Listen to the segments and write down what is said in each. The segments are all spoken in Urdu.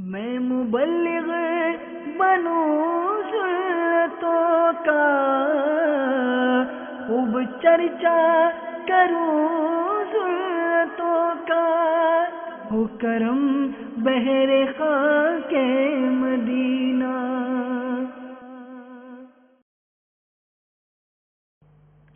میں مبلغ بنوں سنتوں کا، خوب چرچا کروں سنتوں کا، ہو کرم بہر خاک مدینہ۔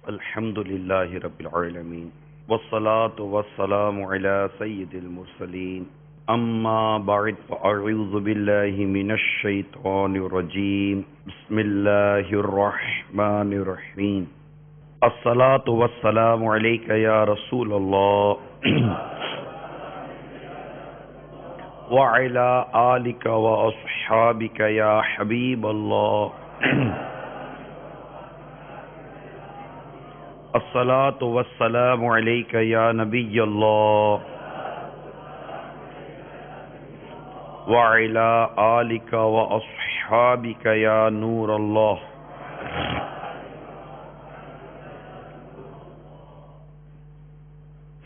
الحمد للہ رب العالمین والصلاة والسلام علی سید المرسلین، اما بعد فاعوذ باللہ من الشیطان الرجیم، بسم اللہ الرحمن الرحیم۔ الصلاة والسلام علیک یا رسول اللہ وعلی آلک واصحابک یا حبیب اللہ۔ الصلاة والسلام علیک یا نبی اللہ وعلی آلک واصحابک یا نور اللہ۔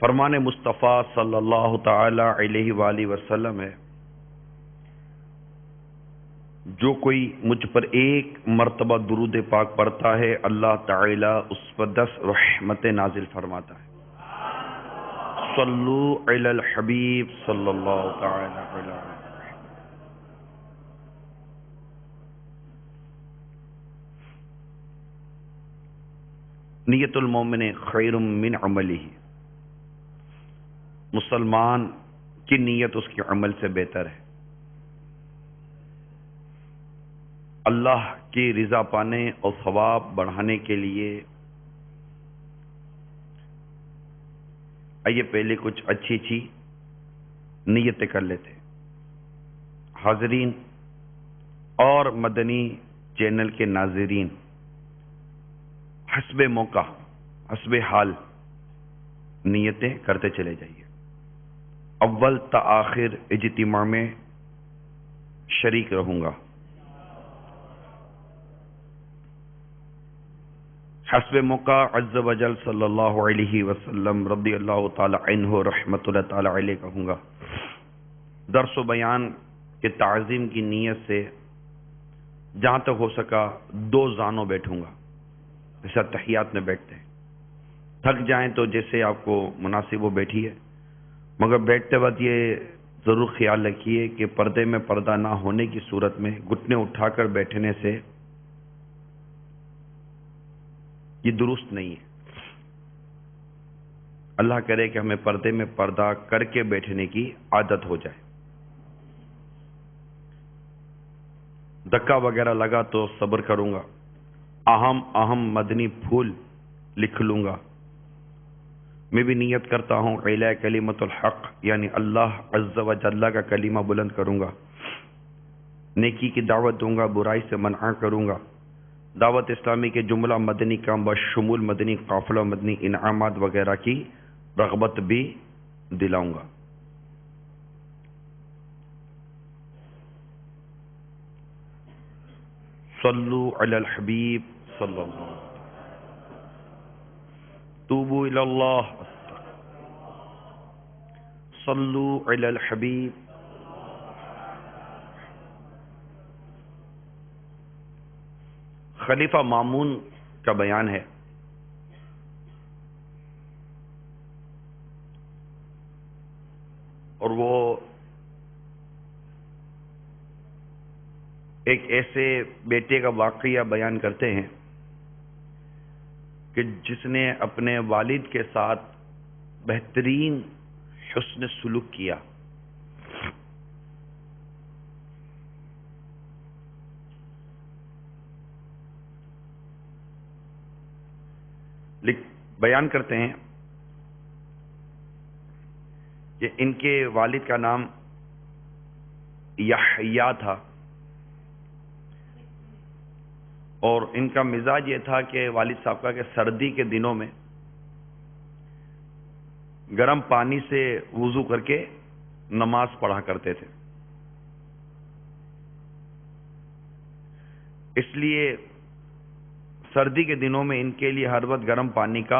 فرمان مصطفیٰ صلی اللہ تعالی علیہ وآلہ وسلم ہے، جو کوئی مجھ پر ایک مرتبہ درود پاک پڑھتا ہے اللہ تعالی اس پر 10 رحمتیں نازل فرماتا ہے۔ صلو علی الحبیب صلی اللہ تعالی علیہ وسلم۔ نیت المومن خیر من عملہ، مسلمان کی نیت اس کے عمل سے بہتر ہے۔ اللہ کی رضا پانے اور ثواب بڑھانے کے لیے آئیے پہلے کچھ اچھی نیتیں کر لیتے ہیں۔ حاضرین اور مدنی چینل کے ناظرین، حسب موقع حسب حال نیتیں کرتے چلے جائیے۔ اول تا آخر اجتماع میں شریک رہوں گا۔ حسب موقع عز و جل صلی اللہ علیہ وسلم رضی اللہ تعالی عنہ رحمت اللہ تعالی علیہ کہوں گا۔ درس و بیان کے تعظیم کی نیت سے جہاں تک ہو سکا 2 زانوں بیٹھوں گا، جیسا تحیات میں بیٹھتے ہیں۔ تھک جائیں تو جیسے آپ کو مناسب ہو بیٹھیے، مگر بیٹھتے وقت یہ ضرور خیال رکھیے کہ پردے میں پردہ نہ ہونے کی صورت میں گھٹنے اٹھا کر بیٹھنے سے یہ درست نہیں ہے۔ اللہ کرے کہ ہمیں پردے میں پردہ کر کے بیٹھنے کی عادت ہو جائے۔ دھکا وغیرہ لگا تو صبر کروں گا۔ اہم مدنی پھول لکھ لوں گا۔ میں بھی نیت کرتا ہوں اعلی کلمت الحق، یعنی اللہ عز و جل کا کلمہ بلند کروں گا، نیکی کی دعوت دوں گا، برائی سے منع کروں گا، دعوت اسلامی کے جملہ مدنی کام بشمول مدنی قافلہ مدنی انعامات وغیرہ کی رغبت بھی دلاؤں گا۔ صلو علی الحبیب صلی اللہ علیہ وسلم۔ توبوا الی اللہ، صلو علی الحبیب۔ خلیفہ مامون کا بیان ہے، اور وہ ایک ایسے بیٹے کا واقعہ بیان کرتے ہیں کہ جس نے اپنے والد کے ساتھ بہترین حسن سلوک کیا۔ بیان کرتے ہیں کہ ان کے والد کا نام یحییٰ تھا، اور ان کا مزاج یہ تھا کہ والد صاحب کا کہ سردی کے دنوں میں گرم پانی سے وضو کر کے نماز پڑھا کرتے تھے۔ اس لیے سردی کے دنوں میں ان کے لیے ہر وقت گرم پانی کا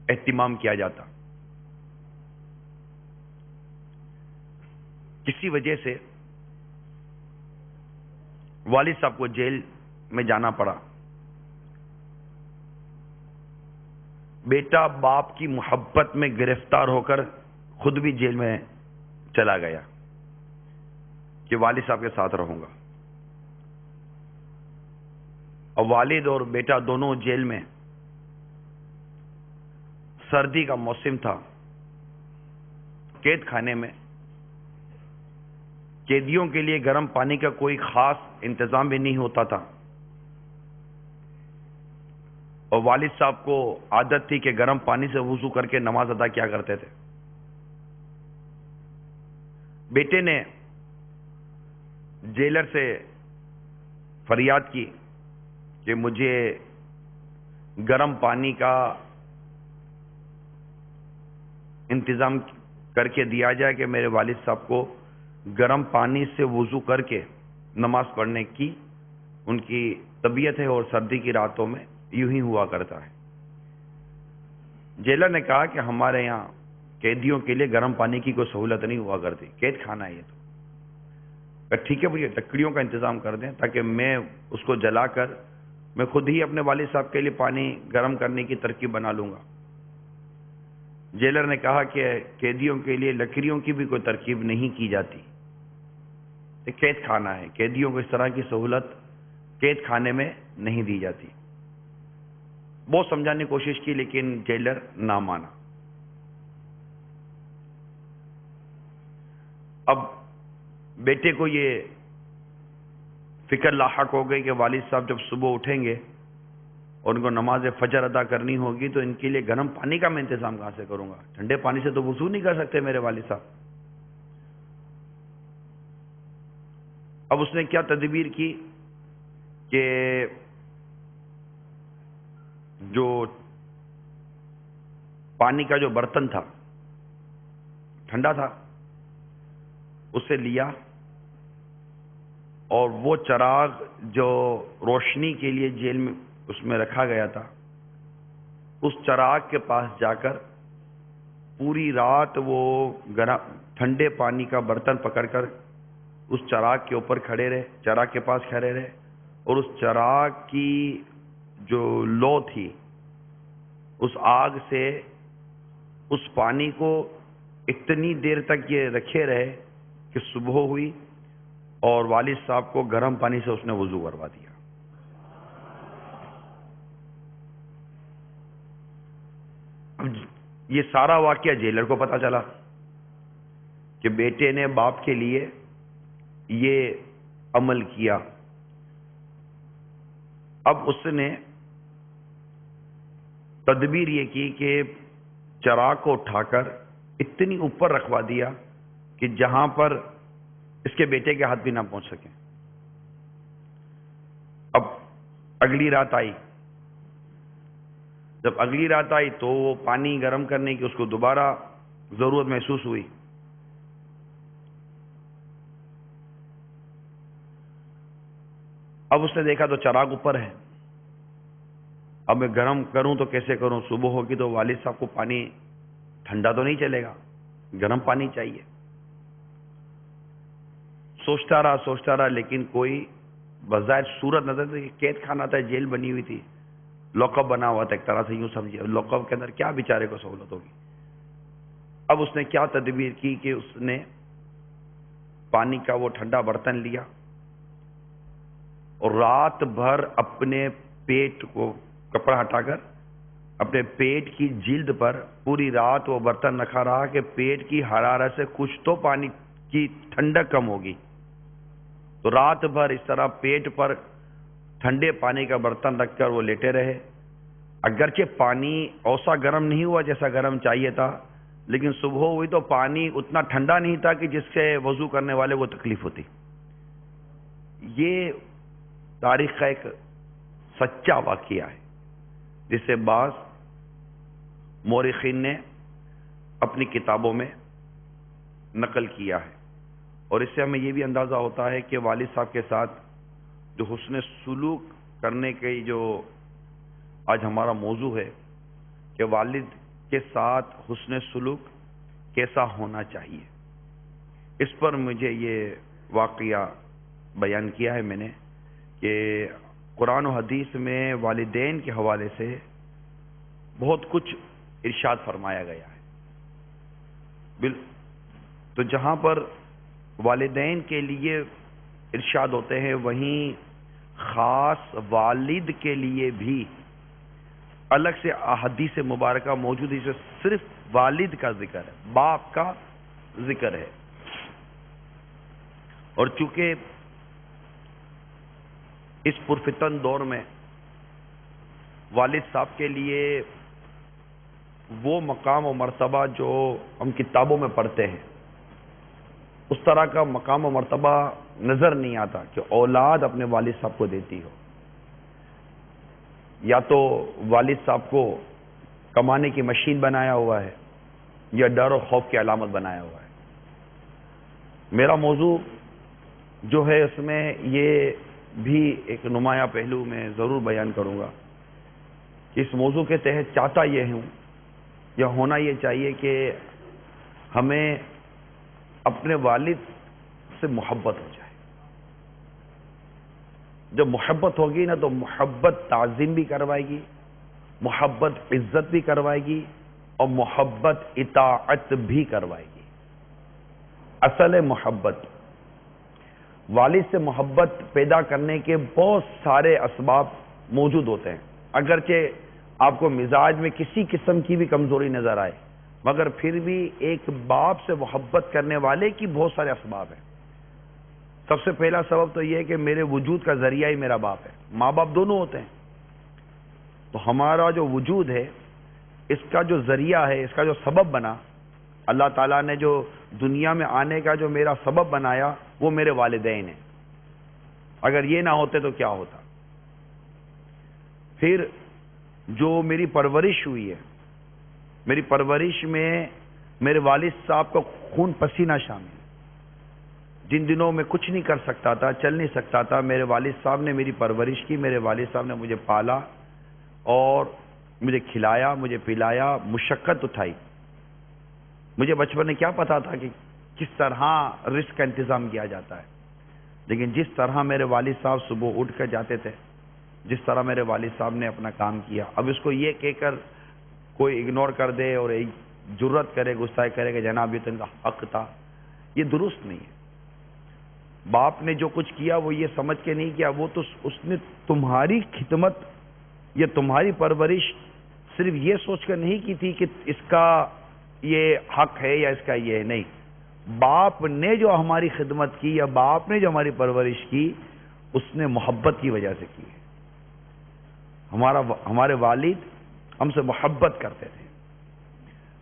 اہتمام کیا جاتا۔ کسی وجہ سے والد صاحب کو جیل میں جانا پڑا. بیٹا باپ کی محبت میں گرفتار ہو کر خود بھی جیل میں چلا گیا کہ والد صاحب کے ساتھ رہوں گا. اور والد اور بیٹا دونوں جیل میں. سردی کا موسم تھا. قید خانے میں قیدیوں کے لیے گرم پانی کا کوئی خاص انتظام بھی نہیں ہوتا تھا، اور والد صاحب کو عادت تھی کہ گرم پانی سے وضو کر کے نماز ادا کیا کرتے تھے. بیٹے نے جیلر سے فریاد کی کہ مجھے گرم پانی کا انتظام کر کے دیا جائے کہ میرے والد صاحب کو گرم پانی سے وضو کر کے نماز پڑھنے کی ان کی طبیعت ہے، اور سردی کی راتوں میں یوں ہی ہوا کرتا ہے. جیلر نے کہا کہ ہمارے یہاں قیدیوں کے لیے گرم پانی کی کوئی سہولت نہیں ہوا کرتی، قید خانہ ہے یہ تو. ٹھیک ہے بھائی، لکڑیوں کا انتظام کر دیں تاکہ میں اس کو جلا کر میں خود ہی اپنے والد صاحب کے لیے پانی گرم کرنے کی ترکیب بنا لوں گا. جیلر نے کہا کہ قیدیوں کے لیے لکڑیوں کی بھی کوئی ترکیب نہیں کی جاتی، یہ قید خانہ ہے، قیدیوں کو اس طرح کی سہولت قید خانے میں نہیں دی جاتی. بہت سمجھانے کی کوشش کی لیکن جیلر نہ مانا. اب بیٹے کو یہ فکر لاحق ہو گئی کہ والد صاحب جب صبح اٹھیں گے اور ان کو نماز فجر ادا کرنی ہوگی تو ان کے لیے گرم پانی کا میں انتظام کہاں سے کروں گا؟ ٹھنڈے پانی سے تو وضو نہیں کر سکتے میرے والد صاحب. اب اس نے کیا تدبیر کی کہ جو پانی کا جو برتن تھا ٹھنڈا تھا، اسے لیا اور وہ چراغ جو روشنی کے لیے جیل میں اس میں رکھا گیا تھا، اس چراغ کے پاس جا کر پوری رات وہ ٹھنڈے پانی کا برتن پکڑ کر اس چراغ کے اوپر کھڑے رہے، چراغ کے پاس کھڑے رہے، اور اس چراغ کی جو لو تھی اس آگ سے اس پانی کو اتنی دیر تک یہ رکھے رہے کہ صبح ہوئی اور والد صاحب کو گرم پانی سے اس نے وضو کروا دیا. یہ سارا واقعہ جیلر کو پتا چلا کہ بیٹے نے باپ کے لیے یہ عمل کیا. اب اس نے تدبیر یہ کی کہ چراغ کو اٹھا کر اتنی اوپر رکھوا دیا کہ جہاں پر اس کے بیٹے کے ہاتھ بھی نہ پہنچ سکیں. اب اگلی رات آئی. جب اگلی رات آئی تو وہ پانی گرم کرنے کی اس کو دوبارہ ضرورت محسوس ہوئی. اب اس نے دیکھا تو چراغ اوپر ہے. اب میں گرم کروں تو کیسے کروں؟ صبح ہوگی تو والد صاحب کو پانی ٹھنڈا تو نہیں چلے گا، گرم پانی چاہیے. سوچتا رہا لیکن کوئی بظاہر صورت نظر نہیں. قید خانہ تھا، جیل بنی ہوئی تھی، لاک اپ بنا ہوا تھا، ایک طرح سے یوں سمجھیے لاک اپ کے اندر کیا بیچارے کو سہولت ہوگی. اب اس نے کیا تدبیر کی کہ اس نے پانی کا وہ ٹھنڈا برتن لیا اور رات بھر اپنے پیٹ کو کپڑا ہٹا کر اپنے پیٹ کی جلد پر پوری رات وہ برتن رکھا رہا کہ پیٹ کی حرارت سے کچھ تو پانی کی ٹھنڈک کم ہوگی. تو رات بھر اس طرح پیٹ پر ٹھنڈے پانی کا برتن رکھ کر وہ لیٹے رہے. اگرچہ پانی اوسا گرم نہیں ہوا جیسا گرم چاہیے تھا، لیکن صبح ہوئی تو پانی اتنا ٹھنڈا نہیں تھا کہ جس سے وضو کرنے والے کو تکلیف ہوتی. یہ تاریخ کا ایک سچا واقعہ ہے جسے بعض مورخین نے اپنی کتابوں میں نقل کیا ہے. اور اس سے ہمیں یہ بھی اندازہ ہوتا ہے کہ والد صاحب کے ساتھ جو حسن سلوک کرنے کی جو آج ہمارا موضوع ہے کہ والد کے ساتھ حسن سلوک کیسا ہونا چاہیے، اس پر مجھے یہ واقعہ بیان کیا ہے میں نے. کہ قرآن و حدیث میں والدین کے حوالے سے بہت کچھ ارشاد فرمایا گیا ہے. تو جہاں پر والدین کے لیے ارشاد ہوتے ہیں وہیں خاص والد کے لیے بھی الگ سے احادیث مبارکہ موجود ہے. جس میں صرف والد کا ذکر ہے، باپ کا ذکر ہے. اور چونکہ اس پرفتن دور میں والد صاحب کے لیے وہ مقام و مرتبہ جو ہم کتابوں میں پڑھتے ہیں اس طرح کا مقام و مرتبہ نظر نہیں آتا کہ اولاد اپنے والد صاحب کو دیتی ہو. یا تو والد صاحب کو کمانے کی مشین بنایا ہوا ہے یا ڈر و خوف کی علامت بنایا ہوا ہے. میرا موضوع جو ہے اس میں یہ بھی ایک نمایاں پہلو میں ضرور بیان کروں گا کہ اس موضوع کے تحت چاہتا یہ ہوں یا ہونا یہ چاہیے کہ ہمیں اپنے والد سے محبت ہو جائے. جب محبت ہوگی نا تو محبت تعظیم بھی کروائے گی، محبت عزت بھی کروائے گی اور محبت اطاعت بھی کروائے گی. اصل محبت، والد سے محبت پیدا کرنے کے بہت سارے اسباب موجود ہوتے ہیں. اگرچہ آپ کو مزاج میں کسی قسم کی بھی کمزوری نظر آئے مگر پھر بھی ایک باپ سے محبت کرنے والے کی بہت سارے اسباب ہیں. سب سے پہلا سبب تو یہ ہے کہ میرے وجود کا ذریعہ ہی میرا باپ ہے. ماں باپ دونوں ہوتے ہیں تو ہمارا جو وجود ہے اس کا جو ذریعہ ہے، اس کا جو سبب بنا، اللہ تعالیٰ نے جو دنیا میں آنے کا جو میرا سبب بنایا وہ میرے والدین ہیں. اگر یہ نہ ہوتے تو کیا ہوتا؟ پھر جو میری پرورش ہوئی ہے، میری پرورش میں میرے والد صاحب کا خون پسینہ شامل. جن دنوں میں کچھ نہیں کر سکتا تھا، چل نہیں سکتا تھا، میرے والد صاحب نے میری پرورش کی. میرے والد صاحب نے مجھے پالا اور مجھے کھلایا، مجھے پلایا، مشقت اٹھائی. مجھے بچپن میں کیا پتا تھا کہ کس طرح رزق کا انتظام کیا جاتا ہے، لیکن جس طرح میرے والد صاحب صبح اٹھ کر جاتے تھے، جس طرح میرے والد صاحب نے اپنا کام کیا، اب اس کو یہ کہہ کر کوئی اگنور کر دے اور ایک جرت کرے، گستاخی کرے کہ جناب یہ تو ان کا حق تھا، یہ درست نہیں ہے. باپ نے جو کچھ کیا وہ یہ سمجھ کے نہیں کیا، وہ تو اس نے تمہاری خدمت یا تمہاری پرورش صرف یہ سوچ کر نہیں کی تھی کہ اس کا یہ حق ہے یا اس کا یہ نہیں. باپ نے جو ہماری خدمت کی یا باپ نے جو ہماری پرورش کی اس نے محبت کی وجہ سے کی ہے. ہمارے والد ہم سے محبت کرتے تھے.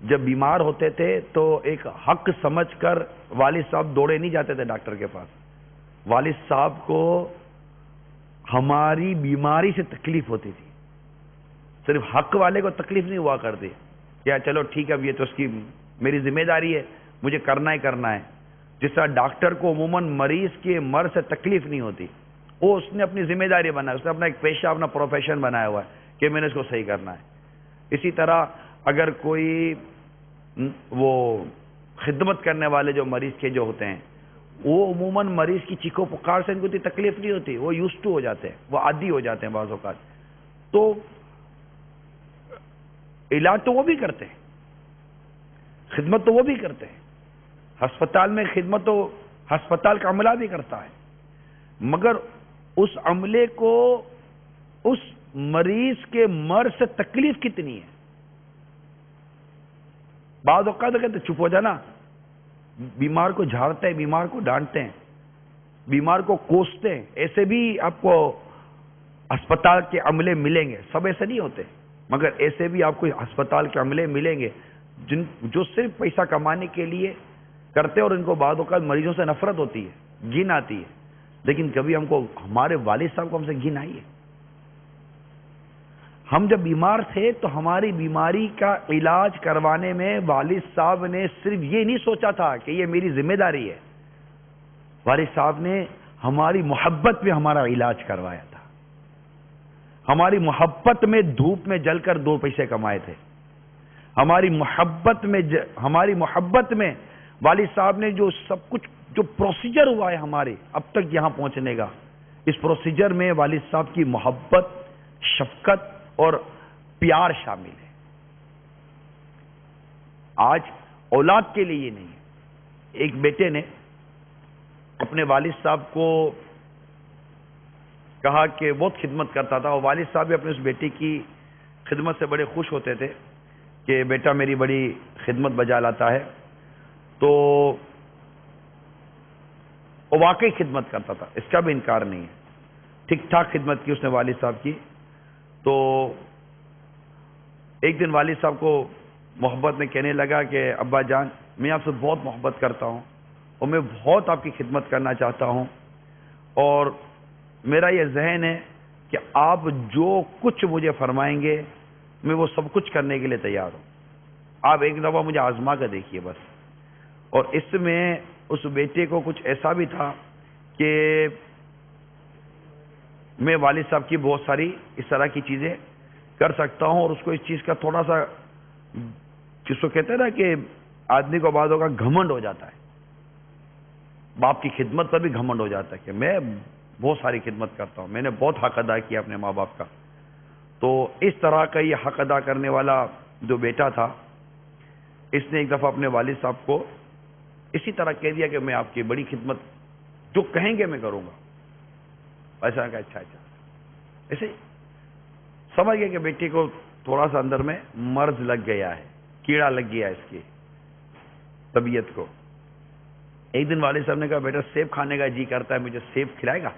جب بیمار ہوتے تھے تو ایک حق سمجھ کر والد صاحب دوڑے نہیں جاتے تھے ڈاکٹر کے پاس. والد صاحب کو ہماری بیماری سے تکلیف ہوتی تھی. صرف حق والے کو تکلیف نہیں ہوا کرتی یا چلو ٹھیک ہے اب یہ تو اس کی میری ذمہ داری ہے، مجھے کرنا ہی کرنا ہے. جس طرح ڈاکٹر کو عموماً مریض کے مرض سے تکلیف نہیں ہوتی، وہ اس نے اپنی ذمہ داری بنایا، اس نے اپنا ایک پیشہ، اپنا پروفیشن بنایا ہوا ہے کہ میں نے اس کو صحیح کرنا ہے. اسی طرح اگر کوئی وہ خدمت کرنے والے جو مریض کے جو ہوتے ہیں وہ عموماً مریض کی چیخو پکار سے ان کو اتنی تکلیف نہیں ہوتی، وہ یوزڈ ٹو ہو جاتے ہیں، وہ عادی ہو جاتے ہیں بعض اوقات. تو علاج تو وہ بھی کرتے ہیں، خدمت تو وہ بھی کرتے ہیں، ہسپتال میں خدمت تو ہسپتال کا عملہ بھی کرتا ہے، مگر اس عملے کو اس مریض کے مرض سے تکلیف کتنی ہے. بعض اوقات کہتے چپ ہو جانا، بیمار کو جھاڑتے ہیں، بیمار کو ڈانٹتے ہیں، بیمار کو کوستے ہیں. ایسے بھی آپ کو ہسپتال کے عملے ملیں گے، سب ایسے نہیں ہوتے مگر ایسے بھی آپ کو ہسپتال کے عملے ملیں گے جو صرف پیسہ کمانے کے لیے کرتے ہیں اور ان کو بعض اوقات مریضوں سے نفرت ہوتی ہے، گھن آتی ہے. لیکن کبھی ہم کو ہمارے والد صاحب کو ہم سے گھن آئی ہے. ہم جب بیمار تھے تو ہماری بیماری کا علاج کروانے میں والد صاحب نے صرف یہ نہیں سوچا تھا کہ یہ میری ذمہ داری ہے، والد صاحب نے ہماری محبت میں ہمارا علاج کروایا تھا. ہماری محبت میں دھوپ میں جل کر 2 پیسے کمائے تھے. ہماری محبت میں والد صاحب نے جو سب کچھ جو پروسیجر ہوا ہے ہمارے اب تک یہاں پہنچنے کا، اس پروسیجر میں والد صاحب کی محبت، شفقت اور پیار شامل ہے۔ آج اولاد کے لیے یہ نہیں ہے۔ ایک بیٹے نے اپنے والد صاحب کو کہا کہ بہت خدمت کرتا تھا، اور والد صاحب بھی اپنے اس بیٹے کی خدمت سے بڑے خوش ہوتے تھے کہ بیٹا میری بڑی خدمت بجا لاتا ہے۔ تو وہ واقعی خدمت کرتا تھا، اس کا بھی انکار نہیں ہے، ٹھیک ٹھاک خدمت کی اس نے والد صاحب کی۔ تو ایک دن والد صاحب کو محبت میں کہنے لگا کہ ابا جان، میں آپ سے بہت محبت کرتا ہوں اور میں بہت آپ کی خدمت کرنا چاہتا ہوں، اور میرا یہ ذہن ہے کہ آپ جو کچھ مجھے فرمائیں گے میں وہ سب کچھ کرنے کے لیے تیار ہوں، آپ ایک دفعہ مجھے آزما کر دیکھیے بس۔ اور اس میں اس بیٹے کو کچھ ایسا بھی تھا کہ میں والد صاحب کی بہت ساری اس طرح کی چیزیں کر سکتا ہوں، اور اس کو اس چیز کا تھوڑا سا، جس کو کہتے ہیں نا کہ آدمی کو بعض کا گھمنڈ ہو جاتا ہے، باپ کی خدمت پر بھی گھمنڈ ہو جاتا ہے کہ میں بہت ساری خدمت کرتا ہوں، میں نے بہت حق ادا کیا اپنے ماں باپ کا۔ تو اس طرح کا یہ حق ادا کرنے والا جو بیٹا تھا، اس نے ایک دفعہ اپنے والد صاحب کو اسی طرح کہہ دیا کہ میں آپ کی بڑی خدمت، جو کہیں گے میں کروں گا۔ ایسا کہا اچھا اچھا، ایسے سمجھ گیا کہ بیٹے کو تھوڑا سا اندر میں مرض لگ گیا ہے، کیڑا لگ گیا اس کی طبیعت کو۔ ایک دن والد صاحب نے کہا بیٹا سیب کھانے کا جی کرتا ہے، مجھے سیب کھلائے گا؟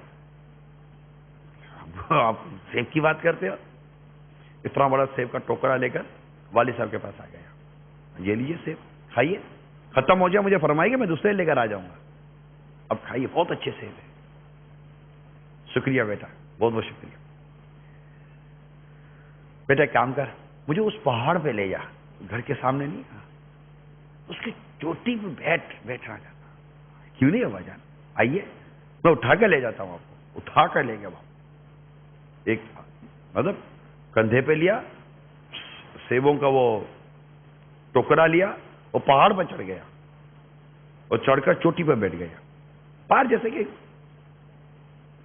آپ سیب کی بات کرتے ہو؟ اتنا بڑا سیب کا ٹوکرا لے کر والد صاحب کے پاس آ گیا، یہ لیجیے سیب کھائیے، ختم ہو جائے مجھے فرمائیے میں دوسرے لے کر آ جاؤں گا، اب کھائیے، بہت اچھے سیب ہے۔ شکریہ بیٹا، بہت بہت شکریہ۔ بیٹا ایک کام کر، مجھے اس پہاڑ پہ لے جا، گھر کے سامنے نہیں، اس کی چوٹی پہ بیٹھا جاتا۔ کیوں نہیں ابا جان، آئیے، میں اٹھا کے لے جاتا ہوں آپ کو، اٹھا کر لے گیا وہاں، ایک مطلب کندھے پہ لیا، سیبوں کا وہ ٹوکرا لیا، اور پہاڑ پہ چڑھ گیا، اور چڑھ کر چوٹی پہ بیٹھ گیا۔ پہاڑ جیسے کہ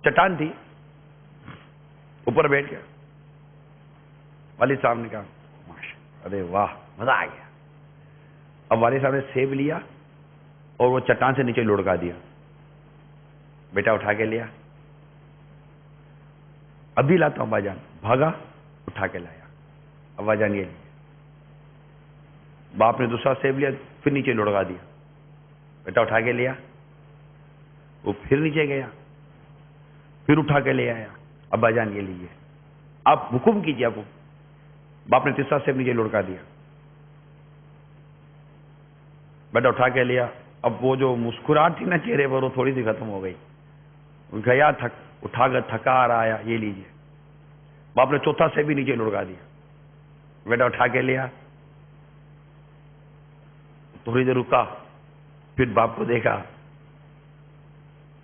چٹان تھی، اوپر بیٹھ گیا۔ والد صاحب نے کہا ارے واہ، مزہ آ گیا۔ اب والد صاحب نے سیب لیا اور وہ چٹان سے نیچے لڑکا دیا، بیٹا اٹھا کے لیا، ابھی لاتا ہوں ابا جان، بھاگا اٹھا کے لایا، ابا جان یہ لیے۔ باپ نے دوسرا سیب لیا، پھر نیچے لڑکا دیا، بیٹا اٹھا کے لیا، وہ پھر نیچے گیا، پھر اٹھا کے لے آیا، ابا جان یہ لیجیے، آپ حکم کیجیے آپ کو۔ باپ نے تیسرا سیب نیچے لڑکا دیا، بیٹا اٹھا کے لیا۔ اب وہ جو مسکراہٹ تھی نا چہرے پر، وہ تھوڑی سی ختم ہو گئی، گیا اٹھا کر تھکا آ رہا، یہ لیجیے۔ باپ نے چوتھا سیب بھی نیچے لڑکا دیا، بیٹا اٹھا کے لیا، تھوڑی دیر رکا، پھر باپ کو دیکھا،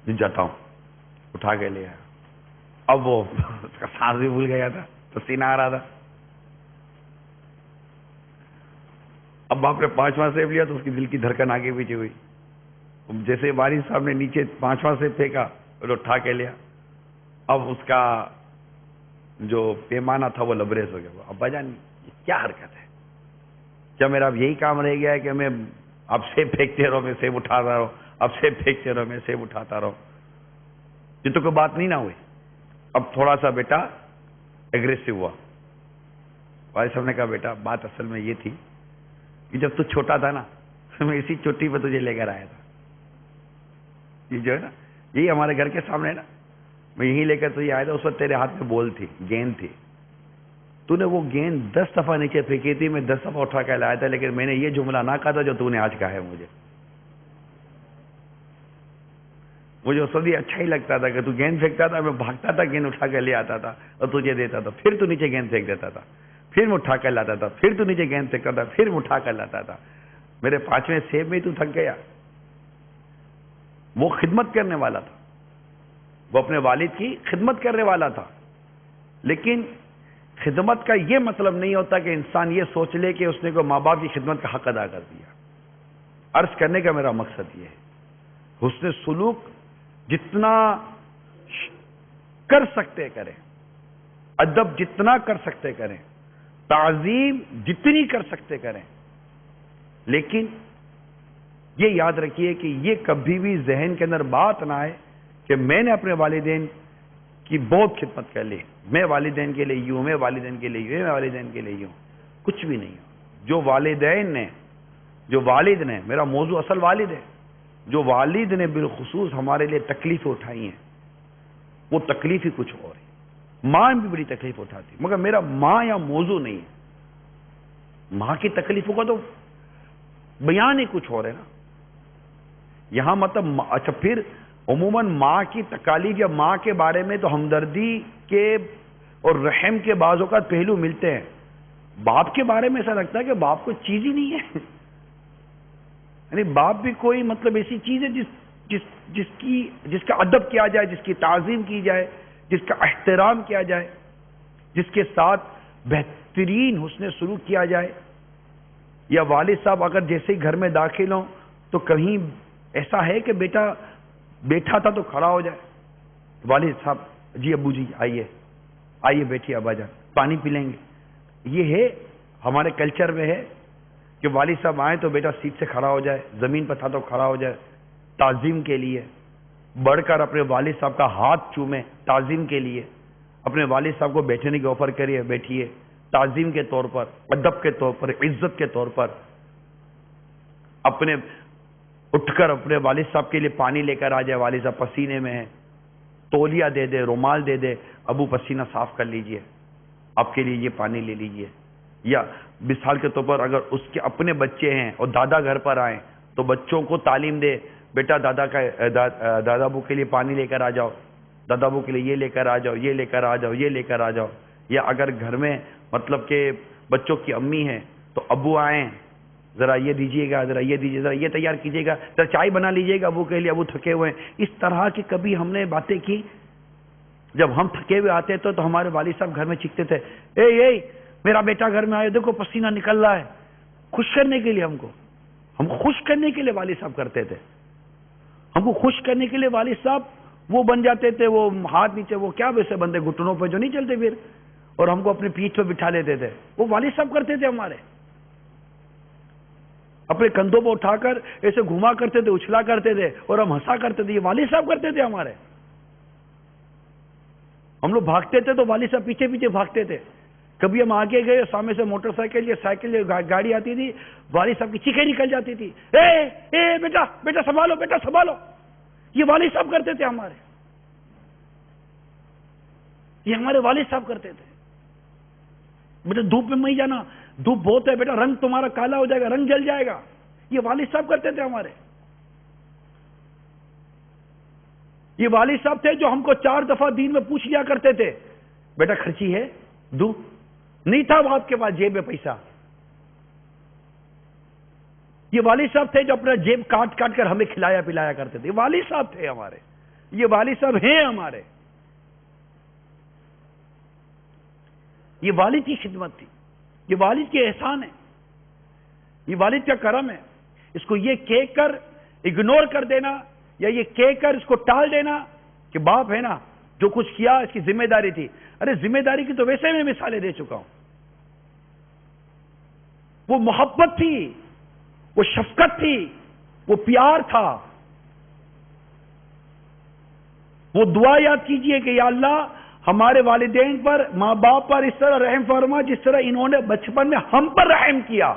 جاتا ہوں، اٹھا کے لیا۔ اب وہ سانس بھی بھول گیا تھا، پسینہ آ رہا تھا۔ اب باپ نے پانچواں سیب لیا تو اس کی دل کی دھڑکن آگے پیچھے ہوئی، جیسے والد صاحب نے نیچے پانچواں سیب پھینکا، اٹھا کے لیا، اب اس کا جو پیمانہ تھا وہ لبریز ہو گیا۔ ابا جان یہ کیا حرکت ہے؟ کیا میرا اب یہی کام رہ گیا ہے کہ میں اب سیب پھینکتے رہو، میں سیب اٹھاتا رہو، اب سیب پھینکتے رہو، میں سیب اٹھاتا رہو؟ یہ تو کوئی بات نہیں نہ ہوئی۔ اب تھوڑا سا بیٹا ایگریسو ہوا۔ والد صاحب نے کہا بیٹا بات اصل میں یہ تھی کہ جب تو چھوٹا تھا نا، میں اسی چوٹی پہ تجھے لے کر آیا تھا، یہ جو ہے نا، یہی ہمارے گھر کے سامنے ہے نا، میں یہیں لے کر تجھے آیا تھا۔ اس وقت تیرے ہاتھ میں بال تھی، گیند تھی، تو نے وہ گیند 10 دفعہ نیچے پھینکی تھی، میں 10 دفعہ اٹھا کے لایا تھا، لیکن میں نے یہ جملہ نہ کہا تھا جو تو نے آج کہا ہے مجھے اس وقت اچھا ہی لگتا تھا کہ تو گیند پھینکتا تھا، میں بھاگتا تھا، گیند اٹھا کے لے آتا تھا اور تجھے دیتا تھا، پھر تو نیچے گیند پھینک دیتا تھا، پھر میں اٹھا کر لاتا تھا، پھر تو نیچے گیند پھینکتا تھا، پھر میں اٹھا کر لاتا تھا۔ میرے 5ویں سیب میں تو تھک گیا۔ وہ خدمت کرنے والا تھا، وہ اپنے والد کی خدمت کرنے والا تھا، لیکن خدمت کا یہ مطلب نہیں ہوتا کہ انسان یہ سوچ لے کہ اس نے کوئی ماں باپ کی خدمت کا حق ادا کر دیا۔ عرض کرنے کا میرا مقصد یہ ہے، حسن سلوک جتنا کر سکتے کریں، ادب جتنا کر سکتے کریں، تعظیم جتنی کر سکتے کریں، لیکن یہ یاد رکھیے کہ یہ کبھی بھی ذہن کے اندر بات نہ آئے کہ میں نے اپنے والدین کی بہت خدمت کر لی، میں والدین کے لیے یوں، میں والدین کے لیے یوں، میں والدین کے لیے یوں، کچھ بھی نہیں۔ جو والدین نے، جو والد نے، میرا موضوع اصل والد ہے، جو والد نے بالخصوص ہمارے لیے تکلیفیں اٹھائی ہیں، وہ تکلیف ہی کچھ اور ہے۔ ماں بھی بڑی تکلیف اٹھاتی، مگر میرا ماں یا موضوع نہیں ہے۔ ماں کی تکلیفوں کا تو بیان ہی کچھ اور ہے نا یہاں، مطلب اچھا پھر عموماً ماں کی تکالیف یا ماں کے بارے میں تو ہمدردی کے اور رحم کے بعض اوقات پہلو ملتے ہیں، باپ کے بارے میں ایسا لگتا ہے کہ باپ کوئی چیز ہی نہیں ہے، یعنی باپ بھی کوئی مطلب ایسی چیز ہے جس کا ادب کیا جائے، جس کی تعظیم کی جائے، جس کا احترام کیا جائے، جس کے ساتھ بہترین حسن سلوک کیا جائے۔ یا والد صاحب اگر جیسے ہی گھر میں داخل ہوں تو کہیں ایسا ہے کہ بیٹا بیٹھا تھا تو کھڑا ہو جائے، والد صاحب جی ابو جی آئیے آئیے بیٹھیے ابا جان پانی پی لیں گے۔ یہ ہے ہمارے کلچر میں ہے کہ والد صاحب آئیں تو بیٹا سیٹ سے کھڑا ہو جائے، زمین پر تھا تو کھڑا ہو جائے، تعظیم کے لیے بڑھ کر اپنے والد صاحب کا ہاتھ چومے، تعظیم کے لیے اپنے والد صاحب کو بیٹھنے کی آفر کریے، بیٹھیے، تعظیم کے طور پر، ادب کے طور پر، عزت کے طور پر۔ اپنے اٹھ کر اپنے والد صاحب کے لیے پانی لے کر آ جائے، والد صاحب پسینے میں ہیں، تولیہ دے دے، رومال دے دے، ابو پسینہ صاف کر لیجئے، آپ کے لیے یہ پانی لے لیجئے۔ یا مثال کے طور پر اگر اس کے اپنے بچے ہیں اور دادا گھر پر آئیں تو بچوں کو تعلیم دے، بیٹا دادا ابو کے لیے پانی لے کر آ جاؤ، دادا ابو کے لیے یہ لے کر آ جاؤ، یہ لے کر آ جاؤ، یہ لے کر آ جاؤ۔ یا اگر گھر میں مطلب کہ بچوں کی امی ہیں تو ابو آئیں، ذرا یہ دیجیے گا، ذرا یہ دیجیے، ذرا یہ تیار کیجیے گا، ذرا چائے بنا لیجیے گا ابو کے لیے، ابو تھکے ہوئے ہیں۔ اس طرح کی کبھی ہم نے باتیں کی، جب ہم تھکے ہوئے آتے تو ہمارے والد صاحب گھر میں چیختے تھے، اے میرا بیٹا گھر میں آئے، دیکھو پسینہ نکل رہا ہے، خوش کرنے کے لیے ہم خوش کرنے کے لیے والد صاحب کرتے تھے، ہم کو خوش کرنے کے لیے والد صاحب وہ بن جاتے تھے، وہ ہاتھ نیچے، وہ کیا ویسے بندے گھٹنوں پہ جو نہیں چلتے پھر، اور ہم کو اپنی پیٹھ پہ بٹھا لیتے تھے، وہ والد صاحب کرتے تھے ہمارے، اپنے کندھوں پہ اٹھا کر ایسے گھما کرتے تھے، اچھلا کرتے تھے اور ہم ہنسا کرتے تھے، یہ والد صاحب کرتے تھے ہمارے۔ ہم لوگ بھاگتے تھے تو والد صاحب پیچھے پیچھے بھاگتے تھے، کبھی ہم آگے گئے، سامنے سے موٹر سائیکل یا سائیکل یا گاڑی آتی تھی، والد صاحب کی چیخیں نکل جاتی تھی، اے بیٹا سنبھالو، بیٹا سنبھالو، یہ والد صاحب کرتے تھے ہمارے، یہ ہمارے والد صاحب کرتے تھے۔ بیٹا دھوپ میں نہیں جانا، دھوپ بہت ہے بیٹا، رنگ تمہارا کالا ہو جائے گا، رنگ جل جائے گا، یہ والد صاحب کرتے تھے ہمارے۔ یہ والد صاحب تھے جو ہم کو 4 دفعہ دین میں پوچھ لیا کرتے تھے، بیٹا خرچی ہے دو، نہیں تھا آپ کے پاس جیب میں پیسہ۔ یہ والد صاحب تھے جو اپنا جیب کاٹ کاٹ کر ہمیں کھلایا پلایا کرتے تھے، یہ والد صاحب تھے ہمارے، یہ والد صاحب ہیں ہمارے، یہ والد کی خدمت تھی، یہ والد کے احسان ہے، یہ والد کا کرم ہے۔ اس کو یہ کہہ کر اگنور کر دینا یا یہ کہہ کر اس کو ٹال دینا کہ باپ ہے نا جو کچھ کیا اس کی ذمہ داری تھی، ارے ذمہ داری کی تو ویسے میں مثالیں دے چکا ہوں۔ وہ محبت تھی، وہ شفقت تھی، وہ پیار تھا۔ وہ دعا یاد کیجئے کہ یا اللہ ہمارے والدین پر، ماں باپ پر اس طرح رحم فرما جس طرح انہوں نے بچپن میں ہم پر رحم کیا،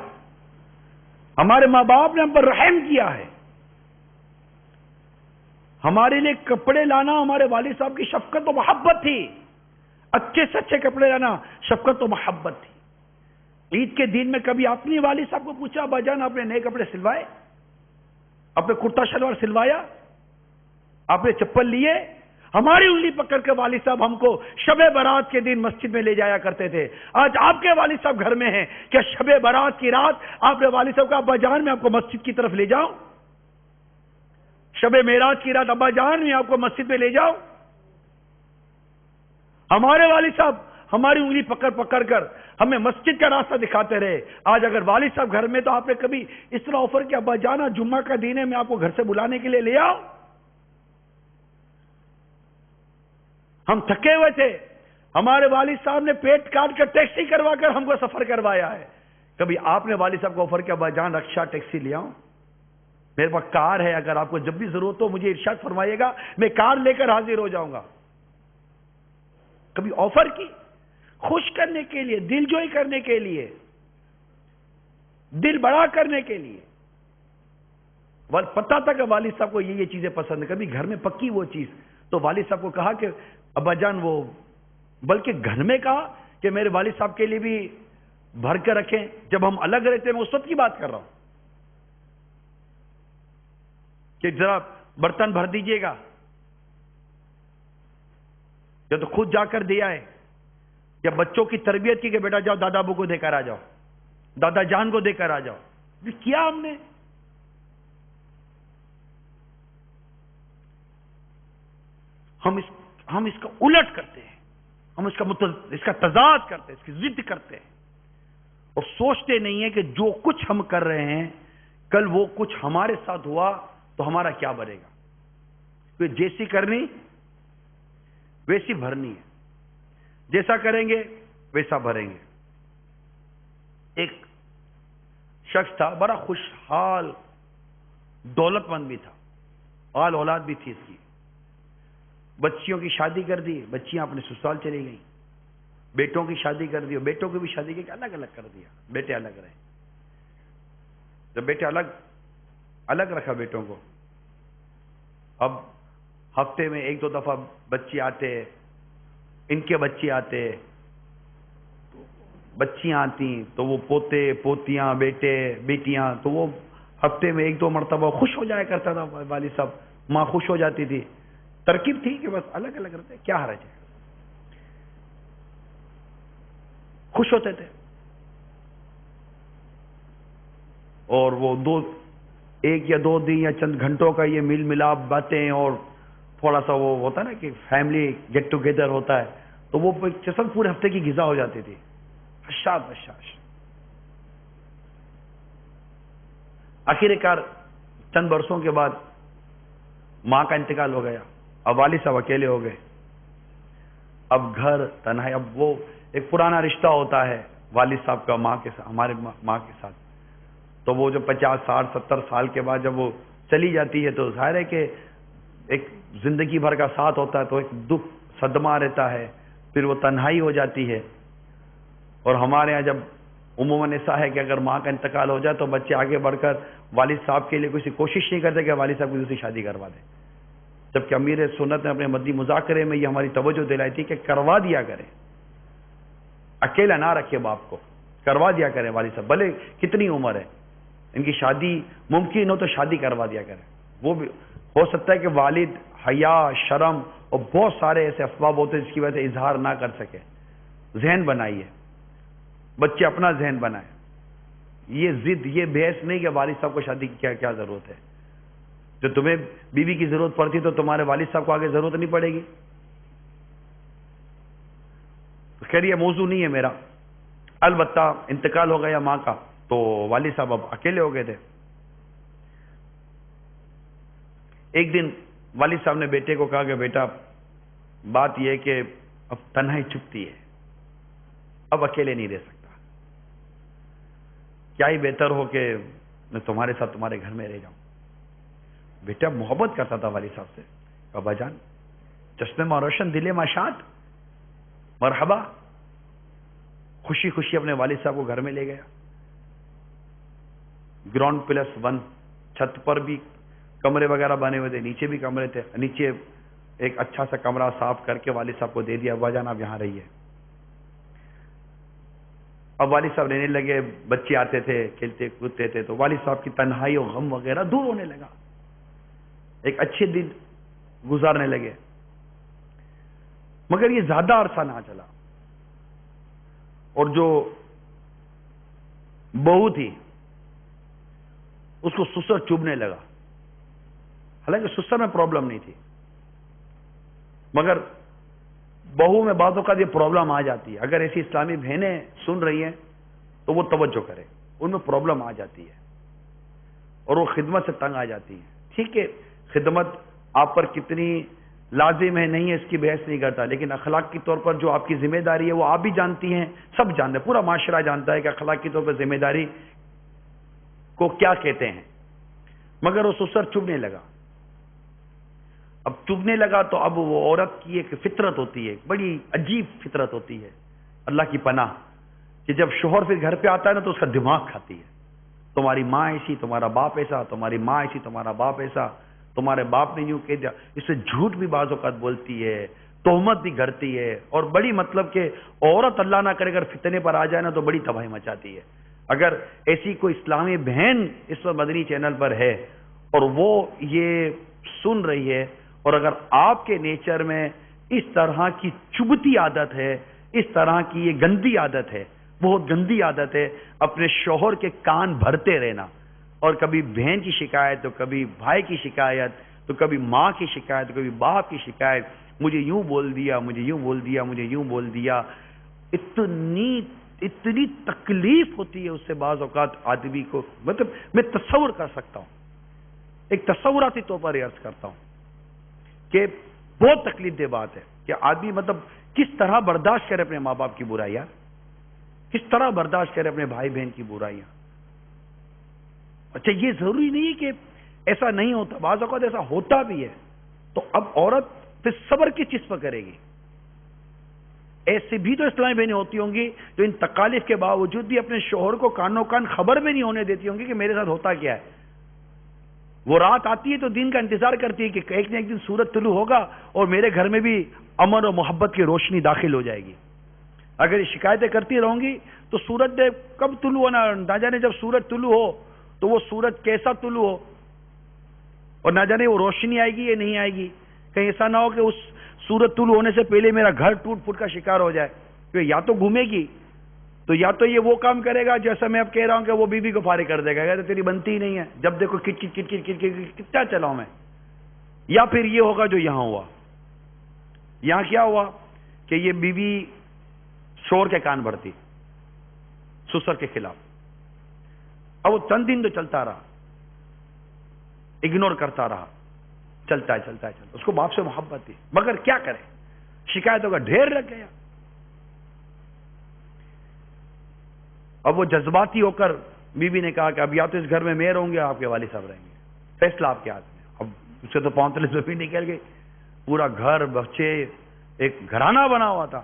ہمارے ماں باپ نے ہم پر رحم کیا ہے۔ ہمارے لیے کپڑے لانا ہمارے والد صاحب کی شفقت و محبت تھی، اچھے سے اچھے کپڑے لانا شفقت و محبت تھی۔ عید کے دن میں کبھی آپ نے والد صاحب کو پوچھا ابا جان آپ نے نئے کپڑے سلوائے، آپ نے کرتا شلوار سلوایا، آپ نے چپل لیے؟ ہماری انگلی پکڑ کے والد صاحب ہم کو شب برات کے دن مسجد میں لے جایا کرتے تھے۔ آج آپ کے والد صاحب گھر میں ہیں، کیا شب برات کی رات آپ نے والد صاحب کا ابا جان میں آپ کو مسجد کی طرف لے جاؤں؟ شب معراج کی رات ابا جان میں آپ کو مسجد میں لے جاؤں؟ ہمارے والد صاحب ہماری انگلی پکڑ پکڑ کر ہمیں مسجد کا راستہ دکھاتے رہے۔ آج اگر والد صاحب گھر میں تو آپ نے کبھی اس طرح آفر کیا ابا جانا جمعہ کا دن ہے میں آپ کو گھر سے بلانے کے لیے لے آؤں؟ ہم تھکے ہوئے تھے، ہمارے والد صاحب نے پیٹ کاٹ کر ٹیکسی کروا کر ہم کو سفر کروایا ہے. کبھی آپ نے والد صاحب کو آفر کیا ابا جان رکشا ٹیکسی لے آؤں؟ میرے پاس کار ہے، اگر آپ کو جب بھی ضرورت ہو مجھے ارشاد فرمائیے گا، میں کار لے کر حاضر ہو جاؤں گا. کبھی آفر کی؟ خوش کرنے کے لیے، دل جوئی کرنے کے لیے، دل بڑا کرنے کے لیے. پتا تھا کہ والد صاحب کو یہ چیزیں پسند ہیں. کبھی گھر میں پکی وہ چیز تو والد صاحب کو کہا کہ ابا جان وہ، بلکہ گھر میں کہا کہ میرے والد صاحب کے لیے بھی بھر کے رکھیں. جب ہم الگ رہتے ہیں، میں اس وقت کی بات کر رہا ہوں کہ ذرا برتن بھر دیجئے گا، یا تو خود جا کر دیا ہے، یا بچوں کی تربیت کی کہ بیٹا جاؤ دادا ابو کو دے کر آ جاؤ، دادا جان کو دے کر آ جاؤ. یہ کیا ہم نے؟ ہم اس کا الٹ کرتے ہیں، ہم اس کا تضاد کرتے ہیں، اس کی ضد کرتے ہیں، اور سوچتے نہیں ہیں کہ جو کچھ ہم کر رہے ہیں کل وہ کچھ ہمارے ساتھ ہوا تو ہمارا کیا بنے گا. تو جیسی کرنی ویسی بھرنی ہے، جیسا کریں گے ویسا بھریں گے. ایک شخص تھا بڑا خوشحال، دولت مند بھی تھا، آل اولاد بھی تھی اس کی. بچیوں کی شادی کر دی، بچیاں اپنے سسرال چلی گئیں. بیٹوں کی شادی کر دی، اور بیٹوں کی بھی شادی کی الگ الگ کر دیا، بیٹے الگ رہے. جب بیٹے الگ رکھا بیٹوں کو، اب ہفتے میں 1-2 دفعہ بچے آتے، ان کے بچے آتے، بچیاں آتی تو وہ پوتے پوتیاں بیٹے بیٹیاں، تو وہ ہفتے میں 1-2 مرتبہ خوش ہو جایا کرتا تھا والد صاحب، ماں خوش ہو جاتی تھی. ترکیب تھی کہ بس الگ الگ رہتے، کیا حرج ہے، خوش ہوتے تھے. اور وہ 1 یا 2 دن یا چند گھنٹوں کا یہ میل ملاپ باتیں، اور تھوڑا سا وہ ہوتا ہے نا کہ فیملی گیٹ ٹوگیدر ہوتا ہے، تو وہ چسن پورے ہفتے کی غذا ہو جاتی تھی. بشاش. آخر کار چند برسوں کے بعد ماں کا انتقال ہو گیا، اب والد صاحب اکیلے ہو گئے. اب گھر تنہائی. اب وہ ایک پرانا رشتہ ہوتا ہے والد صاحب کا ماں کے ساتھ، ہمارے ماں کے ساتھ، تو وہ جو 50 60 70 سال کے بعد جب وہ چلی جاتی ہے تو ظاہر ہے کہ ایک زندگی بھر کا ساتھ ہوتا ہے، تو ایک دکھ صدمہ رہتا ہے، پھر وہ تنہائی ہو جاتی ہے. اور ہمارے ہاں جب عموماً ایسا ہے کہ اگر ماں کا انتقال ہو جائے تو بچے آگے بڑھ کر والد صاحب کے لیے کسی کوشش نہیں کرتے کہ والد صاحب کی دوسری شادی کروا دیں. جبکہ امیر سنت نے اپنے مدنی مذاکرے میں یہ ہماری توجہ دلائی تھی کہ کروا دیا کریں، اکیلا نہ رکھے باپ کو، کروا دیا کریں والد صاحب، بھلے کتنی عمر ہے، ان کی شادی ممکن ہو تو شادی کروا دیا کریں. وہ بھی ہو سکتا ہے کہ والد حیا شرم اور بہت سارے ایسے اسباب ہوتے ہیں جس کی وجہ سے اظہار نہ کر سکے. ذہن بنائیے، بچے اپنا ذہن بنائیں. یہ ضد، یہ بحث نہیں کہ والد صاحب کو شادی کی کیا ضرورت ہے. جو تمہیں بیوی کی ضرورت پڑتی تو تمہارے والد صاحب کو آگے ضرورت نہیں پڑے گی. خیر یہ موضوع نہیں ہے میرا. البتہ انتقال ہو گیا ماں کا تو والد صاحب اب اکیلے ہو گئے تھے. ایک دن والد صاحب نے بیٹے کو کہا کہ بیٹا بات یہ ہے کہ اب تنہائی چپتی ہے، اب اکیلے نہیں رہ سکتا، کیا ہی بہتر ہو کہ میں تمہارے ساتھ تمہارے گھر میں رہ جاؤں. بیٹا محبت کرتا تھا والد صاحب سے. ابا جان چشمے ماں روشن دلے ماں شاد، مرحبا. خوشی خوشی اپنے والد صاحب کو گھر میں لے گیا. گراؤنڈ +1 چھت پر بھی کمرے وغیرہ بنے ہوئے تھے، نیچے بھی کمرے تھے. نیچے ایک اچھا سا کمرہ صاف کر کے والد صاحب کو دے دیا، ابا جان آپ یہاں رہیے. اب والد صاحب رہنے لگے، بچے آتے تھے کھیلتے کودتے تھے، تو والد صاحب کی تنہائی اور غم وغیرہ دور ہونے لگا. ایک اچھے دن گزارنے لگے. مگر یہ زیادہ عرصہ نہ چلا، اور جو بہو تھی اس کو سسر چبھنے لگا. حالانکہ سسر میں پرابلم نہیں تھی، مگر بہو میں بعض اوقات یہ پرابلم آ جاتی ہے. اگر ایسی اسلامی بہنیں سن رہی ہیں تو وہ توجہ کریں، ان میں پرابلم آ جاتی ہے اور وہ خدمت سے تنگ آ جاتی ہے. ٹھیک ہے خدمت آپ پر کتنی لازم ہے نہیں ہے اس کی بحث نہیں کرتا، لیکن اخلاق کے طور پر جو آپ کی ذمہ داری ہے وہ آپ بھی جانتی ہیں، سب جانتے ہیں، پورا معاشرہ جانتا ہے کہ اخلاق کے طور پر ذمہ داری کو کیا کہتے ہیں۔ مگر وہ سسر چبھنے لگا، اب چبھنے لگا تو اب وہ عورت کی ایک فطرت ہوتی ہے، بڑی عجیب فطرت ہوتی ہے، اللہ کی پناہ، کہ جب شوہر پھر گھر پہ آتا ہے نا تو اس کا دماغ کھاتی ہے، تمہاری ماں ایسی، تمہارا باپ ایسا، تمہاری ماں ایسی، تمہارا باپ ایسا، تمہارے باپ نے یوں کہہ دیا، اس سے جھوٹ بھی بعض اوقات بولتی ہے، تہمت بھی گھڑتی ہے، اور بڑی مطلب کہ عورت اللہ نہ کرے اگر فتنے پر آ جائے نا تو بڑی تباہی مچاتی ہے۔ اگر ایسی کوئی اسلامی بہن اس وقت مدنی چینل پر ہے اور وہ یہ سن رہی ہے، اور اگر آپ کے نیچر میں اس طرح کی چبھتی عادت ہے، اس طرح کی یہ گندی عادت ہے، بہت گندی عادت ہے، اپنے شوہر کے کان بھرتے رہنا، اور کبھی بہن کی شکایت تو کبھی بھائی کی شکایت تو کبھی ماں کی شکایت تو کبھی باپ کی شکایت، مجھے یوں بول دیا، مجھے یوں بول دیا، مجھے یوں بول دیا، اتنی تکلیف ہوتی ہے اس سے بعض اوقات آدمی کو، مطلب میں تصور کر سکتا ہوں، ایک تصوراتی طور پر عرض کرتا ہوں کہ بہت تکلیف دہ بات ہے کہ آدمی مطلب کس طرح برداشت کرے اپنے ماں باپ کی برائیاں، کس طرح برداشت کرے اپنے بھائی بہن کی برائیاں۔ اچھا یہ ضروری نہیں کہ ایسا نہیں ہوتا، بعض اوقات ایسا ہوتا بھی ہے، تو اب عورت پھر صبر کس چیز پر کرے گی؟ ایسی بھی تو اسلامی بہنیں ہوتی ہوں گی جو ان تکالیف کے باوجود بھی اپنے شوہر کو کانوں کان خبر بھی نہیں ہونے دیتی ہوں گی کہ میرے ساتھ ہوتا کیا ہے۔ وہ رات آتی ہے تو دن کا انتظار کرتی ہے کہ ایک نہ ایک دن سورج طلوع ہوگا اور میرے گھر میں بھی امن اور محبت کی روشنی داخل ہو جائے گی۔ اگر یہ شکایتیں کرتی رہوں گی تو سورج کب طلوع ہونا، نہ جانے جب سورج طلوع ہو تو وہ سورج کیسا طلوع ہو، اور نہ جانے وہ روشنی آئے گی یا نہیں آئے گی، کہیں ایسا نہ ہو کہ اس سورج طلوع ہونے سے پہلے میرا گھر ٹوٹ پھوٹ کا شکار ہو جائے، کیونکہ یا تو گھومے گی تو یا تو یہ وہ کام کرے گا جیسا میں اب کہہ رہا ہوں کہ وہ بیوی کو فارغ کر دے گا، تو تیری بنتی ہی نہیں ہے، جب دیکھو کٹ کٹ کٹ کٹ کٹ کتنا چلاؤں میں، یا پھر یہ ہوگا جو یہاں ہوا۔ یہاں کیا ہوا کہ یہ بیوی شور کے کان بھرتی سسر کے خلاف، اب وہ چند دن تو چلتا رہا، اگنور کرتا رہا، چلتا ہے چلتا ہے چلتا، اس کو باپ سے محبت تھی، مگر کیا کرے، شکایتوں کا ڈھیر لگ گیا۔ اب وہ جذباتی ہو کر بیوی نے کہا کہ اب یا تو اس گھر میں میں رہوں گے، آپ کے والد صاحب رہیں گے، فیصلہ آپ کے ہاتھ میں۔ اب اس سے تو پاؤں سے بھی نکل گئی، پورا گھر بچے ایک گھرانہ بنا ہوا تھا،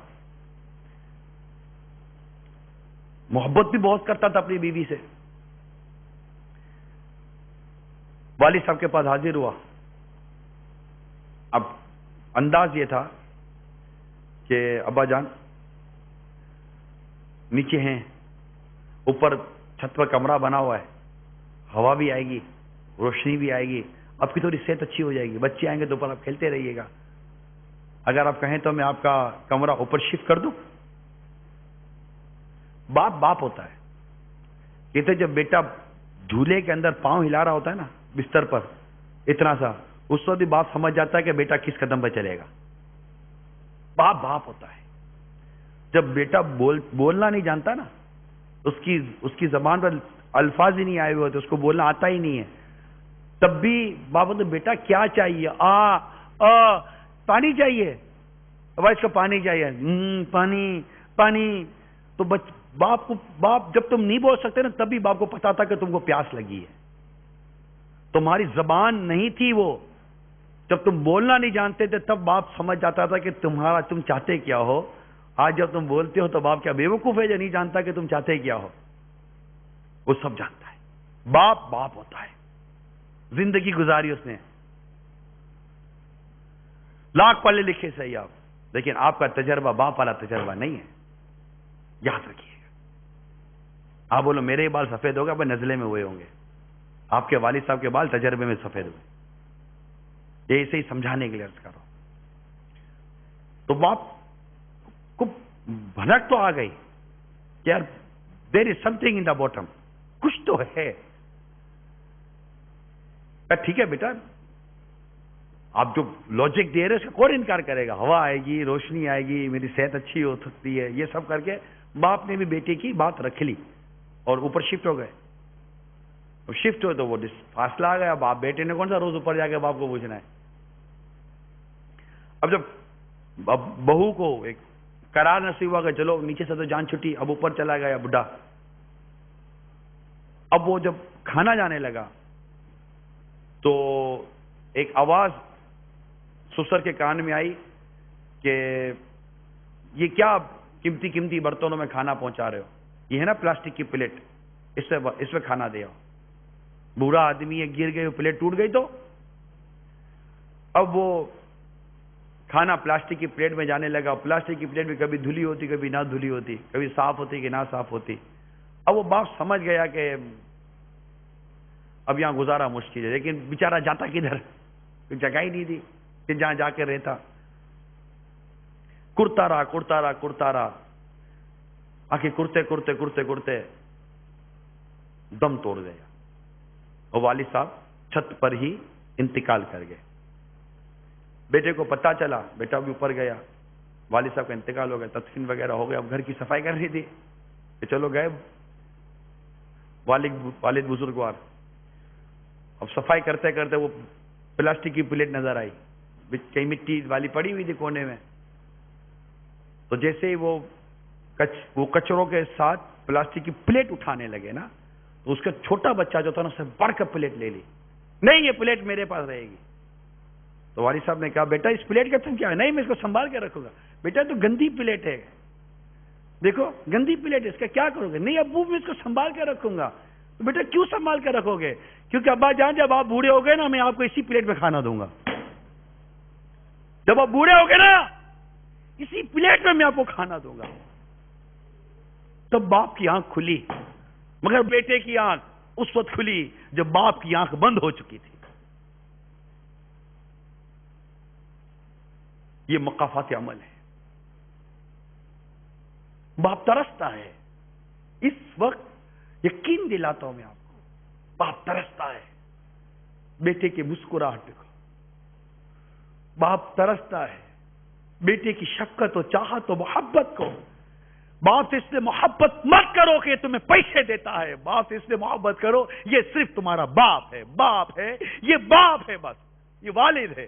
محبت بھی بہت کرتا تھا اپنی بیوی سے۔ والد صاحب کے پاس حاضر ہوا، اب انداز یہ تھا کہ ابا جان نیچے ہیں، اوپر چھت پر کمرہ بنا ہوا ہے، ہوا بھی آئے گی، روشنی بھی آئے گی، آپ کی تھوڑی صحت اچھی ہو جائے گی، بچے آئیں گے تو اوپر آپ کھیلتے رہیے گا، اگر آپ کہیں تو میں آپ کا کمرہ اوپر شفٹ کر دوں۔ باپ باپ ہوتا ہے، کہتے جب بیٹا جھولے کے اندر پاؤں ہلا رہا ہوتا ہے نا بستر پر اتنا سا، اس وقت بھی باپ سمجھ جاتا ہے کہ بیٹا کس قدم پہ چلے گا۔ باپ باپ ہوتا ہے، جب بیٹا بولنا نہیں جانتا نا، اس کی زبان پر الفاظ ہی نہیں آئے ہوئے ہوتے، اس کو بولنا آتا ہی نہیں ہے، تب بھی باپ بولتے بیٹا کیا چاہیے، پانی چاہیے، اب اس کو پانی چاہیے، پانی پانی، تو باپ جب تم نہیں بول سکتے نا تب بھی باپ کو پتا تھا کہ تم کو پیاس لگی ہے، تمہاری زبان نہیں تھی وہ، جب تم بولنا نہیں جانتے تھے تب باپ سمجھ جاتا تھا کہ تم چاہتے کیا ہو۔ آج جب تم بولتے ہو تو باپ کیا بیوقوف ہے جو نہیں جانتا کہ تم چاہتے کیا ہو؟ وہ سب جانتا ہے، باپ باپ ہوتا ہے، زندگی گزاری اس نے، لاکھ پڑھے لکھے صحیح آپ، لیکن آپ کا تجربہ باپ والا تجربہ نہیں ہے، یاد رکھیے گا۔ آپ بولو میرے بال سفید ہوگا پر نزلے میں ہوئے ہوں گے، آپ کے والد صاحب کے بال تجربے میں سفید ہوئے، یہ اسے ہی سمجھانے کے لیے عرض کرو۔ تو باپ کو بھنک تو آ گئی کہ یار دیر از some thing in the bottom, کچھ تو ہے۔ ٹھیک ہے بیٹا، آپ جو لاجک دے رہے اس کا کون انکار کرے گا، ہوا آئے گی، روشنی آئے گی، میری صحت اچھی ہو سکتی ہے، یہ سب کر کے باپ نے بھی بیٹے کی بات رکھ لی اور اوپر شفٹ ہو گئے۔ شفٹ ہوئے تو وہ فاصلہ آ گیا، باپ بیٹے نے کون سا روز اوپر جا کے باپ کو پوچھنا ہے۔ اب جب بہو کو ایک قرار نصیب ہوا کہ چلو نیچے سے تو جان چھٹی، اب اوپر چلا گیا بڈھا، اب وہ جب کھانا جانے لگا تو ایک آواز سسر کے کان میں آئی کہ یہ کیا قیمتی قیمتی برتنوں میں کھانا پہنچا رہے ہو، یہ ہے نا پلاسٹک کی پلیٹ، اس میں کھانا دے آؤ۔ بوڑھا آدمی ہے، گر گئے، پلیٹ ٹوٹ گئی تو اب وہ کھانا پلاسٹک کی پلیٹ میں جانے لگا۔ پلاسٹک کی پلیٹ میں کبھی دھلی ہوتی، کبھی نہ دھلی ہوتی، کبھی صاف ہوتی کہ نہ صاف ہوتی۔ اب وہ باپ سمجھ گیا کہ اب یہاں گزارا مشکل ہے، لیکن بیچارہ جاتا کدھر، کوئی جگہ ہی نہیں تھی کہ جہاں جا کے رہتا۔ کرتا رہا آخر کرتے دم توڑ گیا اور والد صاحب چھت پر ہی انتقال کر گئے۔ بیٹے کو پتہ چلا، بیٹا بھی اوپر گیا، والد صاحب کا انتقال ہو گیا، تدفین وغیرہ ہو گیا۔ اب گھر کی صفائی کرنی تھی کہ چلو گئے والد بزرگوار۔ اب صفائی کرتے کرتے وہ پلاسٹک کی پلیٹ نظر آئی، کہیں مٹی والی پڑی ہوئی تھی کونے میں، تو جیسے ہی وہ کچروں کے ساتھ پلاسٹک کی پلیٹ اٹھانے لگے نا، تو اس کا چھوٹا بچہ جو تھا نا، اس نے بڑھ کر پلیٹ لے لی، نہیں یہ پلیٹ میرے پاس رہے گی۔ تو والد صاحب نے کہا بیٹا اس پلیٹ کا تم کیا ہے؟ نہیں میں اس کو سنبھال کے رکھوں گا۔ بیٹا تو گندی پلیٹ ہے، دیکھو گندی پلیٹ ہے، اس کا کیا کرو گے؟ نہیں ابو میں اس کو سنبھال کے رکھوں گا۔ تو بیٹا کیوں سنبھال کے رکھو گے؟ کیونکہ ابا جان جب آپ بوڑھے ہو گئے نا، میں آپ کو اسی پلیٹ میں کھانا دوں گا۔ جب آپ بوڑھے ہو گئے نا، اسی پلیٹ میں آپ کو کھانا دوں گا۔ تب باپ کی آنکھ کھلی، مگر بیٹے کی آنکھ اس وقت کھلی جب باپ کی آنکھ بند ہو چکی تھی۔ یہ مقافات عمل ہے۔ باپ ترستا ہے، اس وقت یقین دلاتا ہوں میں آپ کو، باپ ترستا ہے بیٹے کے مسکراہٹ کو، باپ ترستا ہے بیٹے کی شفقت و چاہت و محبت کو۔ باپ سے اس لیے محبت مت کرو کہ یہ تمہیں پیسے دیتا ہے، باپ سے اس لیے محبت کرو یہ صرف تمہارا باپ ہے، باپ ہے، یہ باپ ہے، بس یہ والد ہے،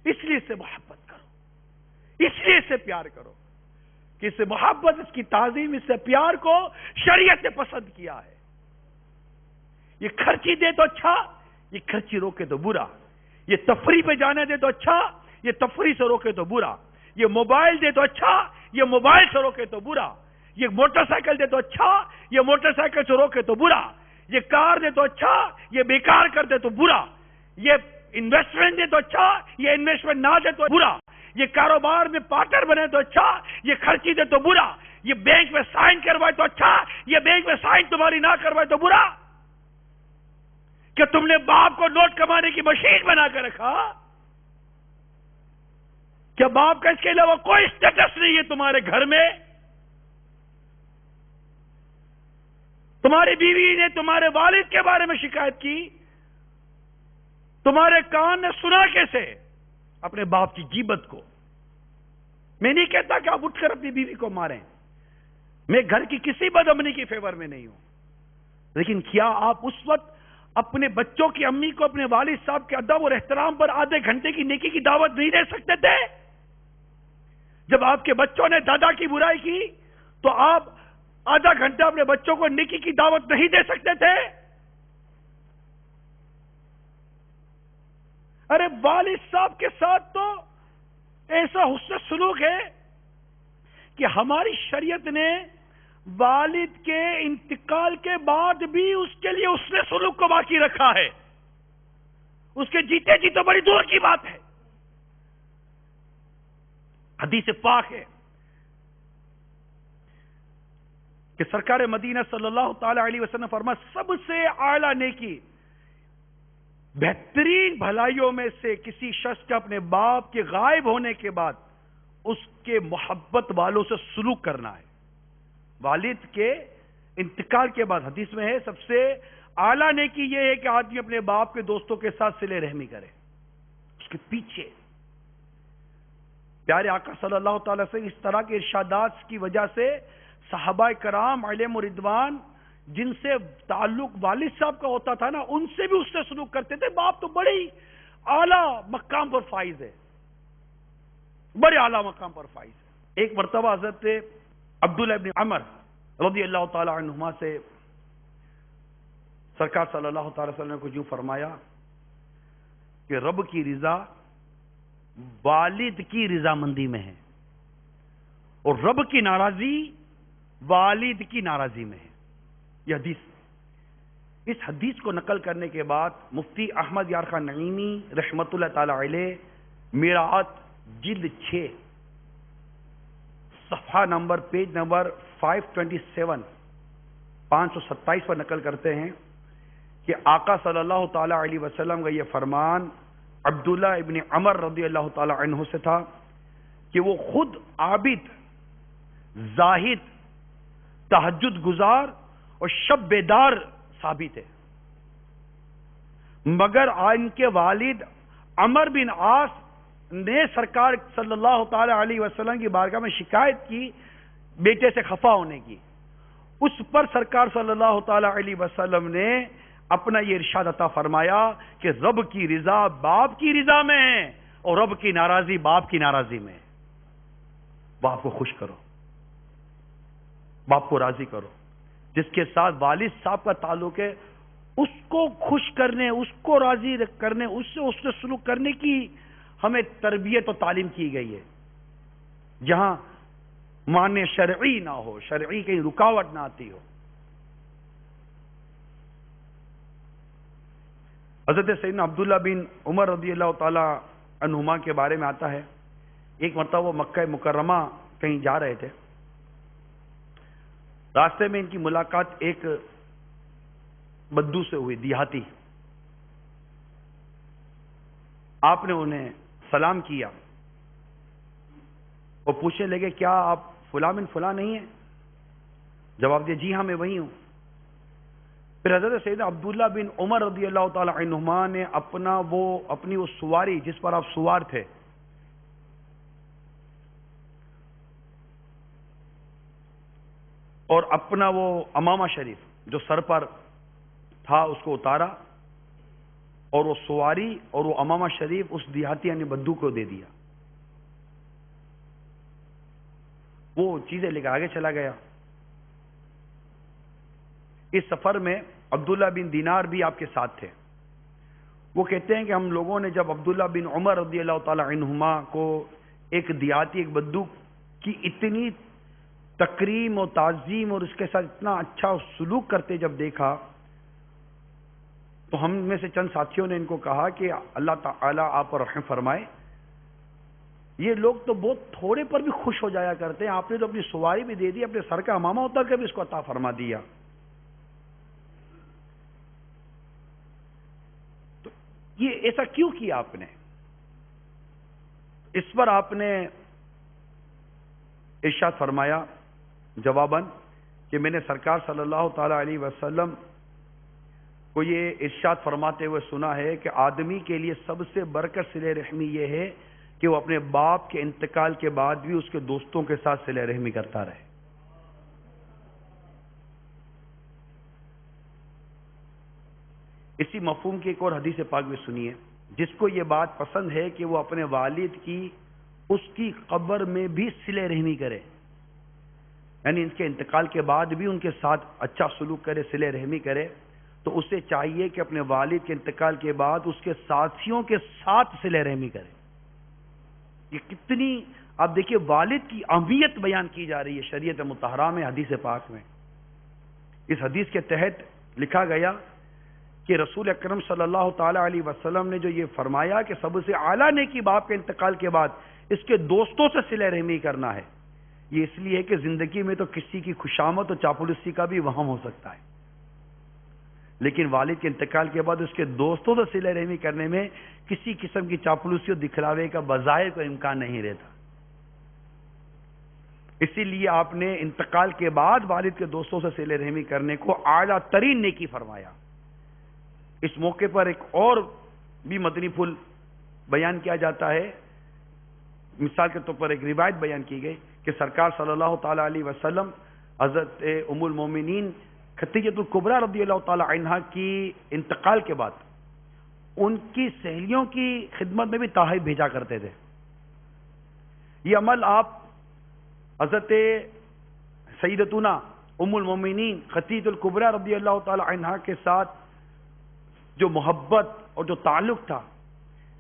اس لیے اس سے محبت کرو، اس لیے اس سے پیار کرو کہ اس سے محبت، اس کی تعظیم، اس سے پیار کو شریعت نے پسند کیا ہے۔ یہ خرچی دے تو اچھا، یہ خرچی روکے تو برا، یہ تفریح پہ جانے دے تو اچھا، یہ تفریح سے روکے تو برا، یہ موبائل دے تو اچھا، یہ موبائل سے روکے تو برا، یہ موٹر سائیکل دے تو اچھا، یہ موٹر سائیکل سے روکے تو برا، یہ کار دے تو اچھا، یہ بیکار کر دے تو برا، یہ انویسٹمنٹ دے تو اچھا، یہ انویسٹمنٹ نہ دے تو برا، یہ کاروبار میں پارٹنر بنے تو اچھا، یہ خرچی دے تو برا، یہ بینک میں سائن کروائے تو اچھا، یہ بینک میں سائن تمہاری نہ کروائے تو برا۔ کہ تم نے باپ کو نوٹ کمانے کی مشین بنا کر رکھا، کیا باپ کا اس کے علاوہ کوئی اسٹیٹس نہیں ہے تمہارے گھر میں؟ تمہاری بیوی نے تمہارے والد کے بارے میں شکایت کی، تمہارے کان نے سنا کیسے اپنے باپ کی غیبت کو؟ میں نہیں کہتا کہ آپ اٹھ کر اپنی بیوی کو ماریں، میں گھر کی کسی بدامنی کی فیور میں نہیں ہوں، لیکن کیا آپ اس وقت اپنے بچوں کی امی کو اپنے والد صاحب کے ادب اور احترام پر آدھے گھنٹے کی نیکی کی دعوت نہیں دے سکتے تھے؟ جب آپ کے بچوں نے دادا کی برائی کی تو آپ آدھا گھنٹہ اپنے بچوں کو نیکی کی دعوت نہیں دے سکتے تھے؟ ارے والد صاحب کے ساتھ تو ایسا حسن سلوک ہے کہ ہماری شریعت نے والد کے انتقال کے بعد بھی اس کے لیے اس نے سلوک کو باقی رکھا ہے، اس کے جیتے جی تو بڑی دور کی بات ہے۔ حدیث پاک ہے کہ سرکار مدینہ صلی اللہ تعالی علیہ وسلم فرمایا سب سے اعلیٰ نیکی، بہترین بھلائیوں میں سے کسی شخص کے اپنے باپ کے غائب ہونے کے بعد اس کے محبت والوں سے سلوک کرنا ہے۔ والد کے انتقال کے بعد حدیث میں ہے سب سے اعلیٰ نیکی یہ ہے کہ آدمی اپنے باپ کے دوستوں کے ساتھ صلہ رحمی کرے، اس کے پیچھے۔ پیارے آقا صلی اللہ تعالیٰ سے اس طرح کے ارشادات کی وجہ سے صحابہ کرام علیہم رضوان جن سے تعلق والد صاحب کا ہوتا تھا نا، ان سے بھی اس سے سلوک کرتے تھے۔ باپ تو بڑی اعلیٰ مقام پر فائز ہے، بڑے اعلیٰ مقام پر فائز ہے۔ ایک مرتبہ حضرت عبداللہ ابن عمر رضی اللہ تعالی عنہما سے سرکار صلی اللہ تعالی وسلم نے کچھ یوں فرمایا کہ رب کی رضا والد کی رضامندی میں ہے اور رب کی ناراضی والد کی ناراضی میں ہے۔ یہ حدیث، اس حدیث کو نقل کرنے کے بعد مفتی احمد یار خان نعیمی رحمت اللہ تعالی علیہ میرات جلد 6 صفحہ نمبر پیج نمبر 527 527 پر نقل کرتے ہیں کہ آقا صلی اللہ تعالی علیہ وسلم کا یہ فرمان عبداللہ ابن عمر رضی اللہ تعالی عنہ سے تھا کہ وہ خود عابد، زاہد، تہجد گزار اور شب بیدار ثابت ہے، مگر ان کے والد عمر بن عاص نے سرکار صلی اللہ تعالی علیہ وسلم کی بارگاہ میں شکایت کی بیٹے سے خفا ہونے کی۔ اس پر سرکار صلی اللہ تعالی علیہ وسلم نے اپنا یہ ارشاد عطا فرمایا کہ رب کی رضا باپ کی رضا میں ہے اور رب کی ناراضی باپ کی ناراضی میں ہے۔ باپ کو خوش کرو، باپ کو راضی کرو، جس کے ساتھ والد صاحب کا تعلق ہے اس کو خوش کرنے، اس کو راضی کرنے، اس سے سلوک کرنے کی ہمیں تربیت و تعلیم کی گئی ہے، جہاں معنی شرعی نہ ہو، شرعی کہیں رکاوٹ نہ آتی ہو۔ حضرت سیدنا عبداللہ بن عمر رضی اللہ تعالی عنہما کے بارے میں آتا ہے، ایک مرتبہ وہ مکہ مکرمہ کہیں جا رہے تھے، راستے میں ان کی ملاقات ایک بدو سے ہوئی، دیہاتی۔ آپ نے انہیں سلام کیا اور پوچھنے لگے کیا آپ فلاں بن فلاں نہیں ہیں؟ جواب دیا جی ہاں میں وہی ہوں۔ پھر حضرت سیدنا عبداللہ بن عمر رضی اللہ تعالی عنہما نے اپنی وہ سواری جس پر آپ سوار تھے اور اپنا وہ امامہ شریف جو سر پر تھا اس کو اتارا اور وہ سواری اور وہ امامہ شریف اس دیہاتی یعنی بدو کو دے دیا۔ وہ چیزیں لے کر آگے چلا گیا۔ اس سفر میں عبداللہ بن دینار بھی آپ کے ساتھ تھے۔ وہ کہتے ہیں کہ ہم لوگوں نے جب عبداللہ بن عمر رضی اللہ تعالی عنہما کو ایک دیہاتی ایک بدو کی اتنی تکریم و تعظیم اور اس کے ساتھ اتنا اچھا سلوک کرتے جب دیکھا تو ہم میں سے چند ساتھیوں نے ان کو کہا کہ اللہ تعالیٰ آپ پر رحم فرمائے، یہ لوگ تو بہت تھوڑے پر بھی خوش ہو جایا کرتے ہیں، آپ نے تو اپنی سواری بھی دے دی، اپنے سر کا امامہ اتار کے بھی اس کو عطا فرما دیا۔ تو یہ ایسا کیوں کیا آپ نے؟ اس پر آپ نے ارشاد فرمایا جواباً کہ میں نے سرکار صلی اللہ تعالی علیہ وسلم کو یہ ارشاد فرماتے ہوئے سنا ہے کہ آدمی کے لیے سب سے بڑھ کر صلہ رحمی یہ ہے کہ وہ اپنے باپ کے انتقال کے بعد بھی اس کے دوستوں کے ساتھ صلہ رحمی کرتا رہے۔ اسی مفہوم کی ایک اور حدیث پاک بھی سنیے، جس کو یہ بات پسند ہے کہ وہ اپنے والد کی اس کی قبر میں بھی صلہ رحمی کرے، یعنی ان کے انتقال کے بعد بھی ان کے ساتھ اچھا سلوک کرے، صلہ رحمی کرے، تو اسے چاہیے کہ اپنے والد کے انتقال کے بعد اس کے ساتھیوں کے ساتھ صلہ رحمی کرے۔ یہ کتنی آپ دیکھیے والد کی اہمیت بیان کی جا رہی ہے شریعت مطہرہ میں، حدیث پاک میں۔ اس حدیث کے تحت لکھا گیا کہ رسول اکرم صلی اللہ تعالی علیہ وسلم نے جو یہ فرمایا کہ سب سے اعلیٰ نیکی باپ کے انتقال کے بعد اس کے دوستوں سے صلہ رحمی کرنا ہے، یہ اس لیے کہ زندگی میں تو کسی کی خوشامد اور چاپلوسی کا بھی وہم ہو سکتا ہے، لیکن والد کے انتقال کے بعد اس کے دوستوں سے صلہ رحمی کرنے میں کسی قسم کی چاپلوسی اور دکھلاوے کا بظاہر کوئی امکان نہیں رہتا۔ اسی لیے آپ نے انتقال کے بعد والد کے دوستوں سے صلہ رحمی کرنے کو اعلیٰ ترین نیکی فرمایا۔ اس موقع پر ایک اور بھی مدنی پھول بیان کیا جاتا ہے، مثال کے طور پر ایک روایت بیان کی گئی کہ سرکار صلی اللہ تعالی علیہ وسلم حضرت ام المومنین خدیجہ الکبریٰ رضی اللہ تعالی عنہا کی انتقال کے بعد ان کی سہیلیوں کی خدمت میں بھی تحائف بھیجا کرتے تھے۔ یہ عمل آپ حضرت سیدتنا ام المومنین خدیجہ الکبریٰ رضی اللہ تعالی عنہا کے ساتھ جو محبت اور جو تعلق تھا،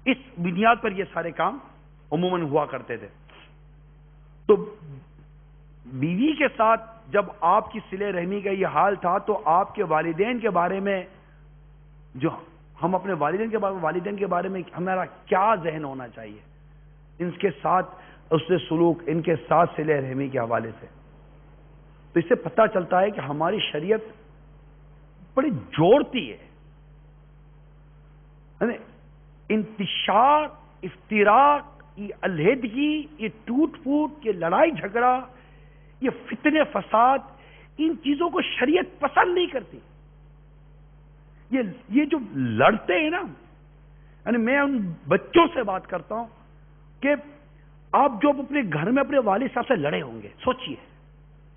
اس بنیاد پر یہ سارے کام عموماً ہوا کرتے تھے. تو بیوی کے ساتھ جب آپ کی صلہ رحمی کا یہ حال تھا تو آپ کے والدین کے بارے میں، جو ہم اپنے والدین کے بارے میں ہمارا کیا ذہن ہونا چاہیے ان کے ساتھ، اس سے سلوک، ان کے ساتھ صلہ رحمی کے حوالے سے. تو اس سے پتہ چلتا ہے کہ ہماری شریعت بڑی جوڑتی ہے. انتشار، افتراق، یہ علیحدگی، یہ ٹوٹ پھوٹ، یہ لڑائی جھگڑا، یہ فتنے فساد، ان چیزوں کو شریعت پسند نہیں کرتی. یہ جو لڑتے ہیں نا، یعنی میں ان بچوں سے بات کرتا ہوں کہ آپ جو اپنے گھر میں اپنے والد صاحب سے لڑے ہوں گے، سوچئے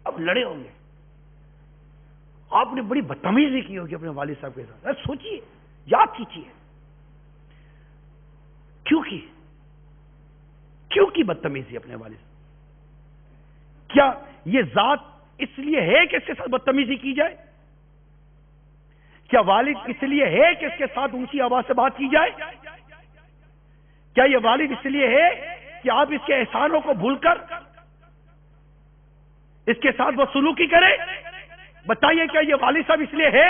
اب لڑے ہوں گے، آپ نے بڑی بدتمیزی کی ہوگی اپنے والد صاحب کے ساتھ، سوچئے، یاد کیجئے کیوں کی بدتمیزی اپنے والد سے؟ کیا یہ ذات اس لیے ہے کہ اس کے ساتھ بدتمیزی کی جائے؟ کیا والد اس لیے ہے کہ اس کے ساتھ اونچی آواز سے بات کی جائے؟ کیا یہ والد اس لیے ہے کہ آپ اس کے احسانوں کو بھول کر اس کے ساتھ وہ سلوکی کرے؟ بتائیے، کیا یہ والد صاحب اس لیے ہے؟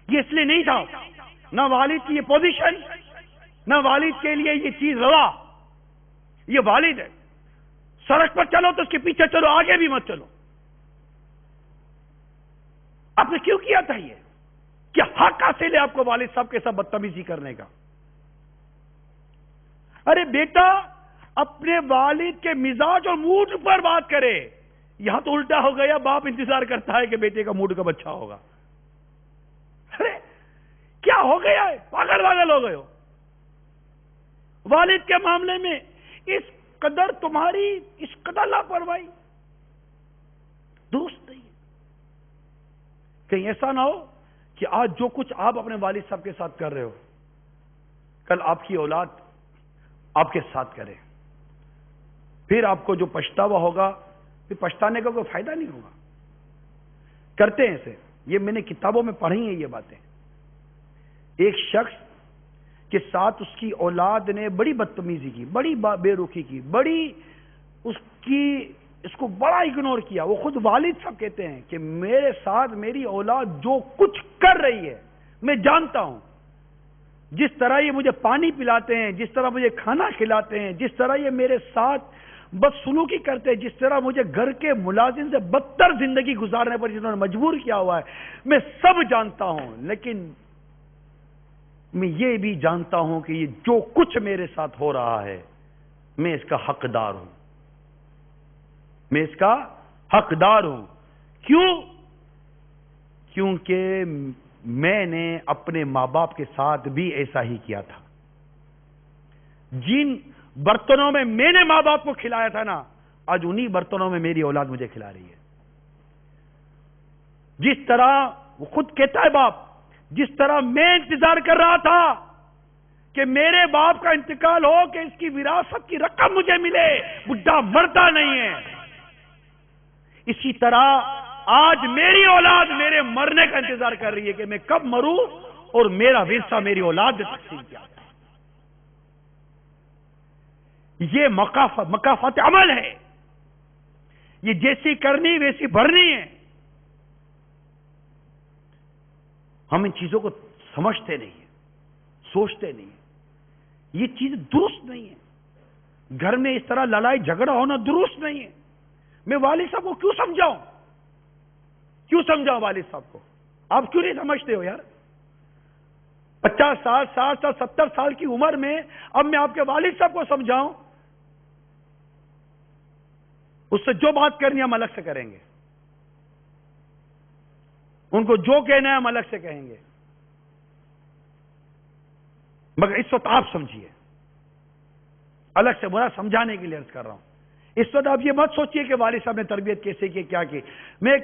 یہ اس لیے نہیں تھا. نہ والد کی یہ پوزیشن، نہ والد کے لیے یہ چیز روا. یہ والد ہے، سڑک پر چلو تو اس کے پیچھے چلو، آگے بھی مت چلو. آپ نے کیوں کیا تھا یہ؟ کیا حق حاصل ہے آپ کو والد صاحب کے ساتھ بدتمیزی کرنے کا؟ ارے بیٹا، اپنے والد کے مزاج اور موڈ پر بات کرے. یہاں تو الٹا ہو گیا، باپ انتظار کرتا ہے کہ بیٹے کا موڈ کب اچھا ہوگا. ارے کیا ہو گیا ہے؟ پاگل ہو گئے ہو. والد کے معاملے میں اس قدر تمہاری اس قدر لاپرواہی درست نہیں. کہیں ایسا نہ ہو کہ آج جو کچھ آپ اپنے والد صاحب کے ساتھ کر رہے ہو، کل آپ کی اولاد آپ کے ساتھ کرے. پھر آپ کو جو پچھتاوا ہوگا، پھر پچھتانے کا کوئی فائدہ نہیں ہوگا. کرتے ہیں اسے، یہ میں نے کتابوں میں پڑھی ہیں یہ باتیں. ایک شخص کے ساتھ اس کی اولاد نے بڑی بدتمیزی کی، بڑی بے رخی کی، اس کو بڑا اگنور کیا. وہ خود والد صاحب کہتے ہیں کہ میرے ساتھ میری اولاد جو کچھ کر رہی ہے میں جانتا ہوں. جس طرح یہ مجھے پانی پلاتے ہیں، جس طرح مجھے کھانا کھلاتے ہیں، جس طرح یہ میرے ساتھ بدسلوکی کرتے ہیں، جس طرح مجھے گھر کے ملازم سے بدتر زندگی گزارنے پر جنہوں نے مجبور کیا ہوا ہے، میں سب جانتا ہوں. لیکن میں یہ بھی جانتا ہوں کہ یہ جو کچھ میرے ساتھ ہو رہا ہے میں اس کا حقدار ہوں. میں اس کا حقدار ہوں. کیوں؟ کیونکہ میں نے اپنے ماں باپ کے ساتھ بھی ایسا ہی کیا تھا. جن برتنوں میں میں نے ماں باپ کو کھلایا تھا نا، آج انہی برتنوں میں میری اولاد مجھے کھلا رہی ہے. جس طرح وہ خود کہتا ہے باپ، جس طرح میں انتظار کر رہا تھا کہ میرے باپ کا انتقال ہو کہ اس کی وراثت کی رقم مجھے ملے، بڈھا مرتا نہیں ہے، اسی طرح آج میری اولاد میرے مرنے کا انتظار کر رہی ہے کہ میں کب مروں اور میرا ورثہ میری اولاد میں تقسیم کیا جائے. یہ مکافات عمل ہے. یہ جیسی کرنی ویسی بھرنی ہے. ہم ان چیزوں کو سمجھتے نہیں ہیں، سوچتے نہیں ہیں. یہ چیز درست نہیں ہے. گھر میں اس طرح لڑائی جھگڑا ہونا درست نہیں ہے. میں والد صاحب کو کیوں سمجھاؤں والد صاحب کو؟ آپ کیوں نہیں سمجھتے ہو یار؟ 50 سال 60 سال 70 سال کی عمر میں اب میں آپ کے والد صاحب کو سمجھاؤں؟ اس سے جو بات کرنی ہے ہم الگ سے کریں گے، ان کو جو کہنا ہے ہم الگ سے کہیں گے. مگر اس وقت آپ سمجھیے، الگ سے برا سمجھانے کے لیے عرض کر رہا ہوں. اس وقت آپ یہ مت سوچئے کہ والد صاحب نے تربیت کیسے کی، کیا کی. میں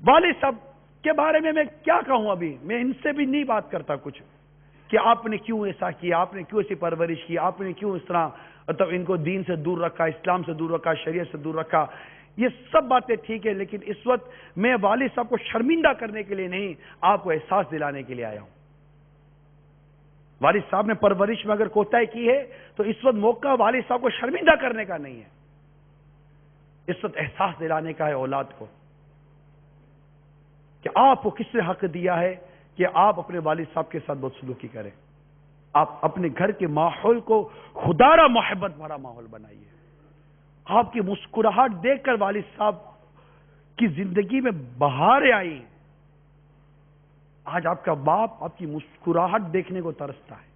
والد صاحب کے بارے میں کیا کہوں؟ ابھی میں ان سے بھی نہیں بات کرتا کچھ کہ آپ نے کیوں ایسا کیا، آپ نے کیوں ایسی پرورش کی، آپ نے کیوں اس طرح مطلب ان کو دین سے دور رکھا، اسلام سے دور رکھا، شریعت سے دور رکھا. یہ سب باتیں ٹھیک ہے، لیکن اس وقت میں والد صاحب کو شرمندہ کرنے کے لیے نہیں، آپ کو احساس دلانے کے لیے آیا ہوں. والد صاحب نے پرورش میں اگر کوتاہی کی ہے تو اس وقت موقع والد صاحب کو شرمندہ کرنے کا نہیں ہے، اس وقت احساس دلانے کا ہے اولاد کو کہ آپ کو کس نے حق دیا ہے کہ آپ اپنے والد صاحب کے ساتھ بدسلوکی کریں. آپ اپنے گھر کے ماحول کو خدارہ محبت بھرا ماحول بنائیے. آپ کی مسکراہٹ دیکھ کر والد صاحب کی زندگی میں بہاریں آئی. آج آپ کا باپ آپ کی مسکراہٹ دیکھنے کو ترستا ہے.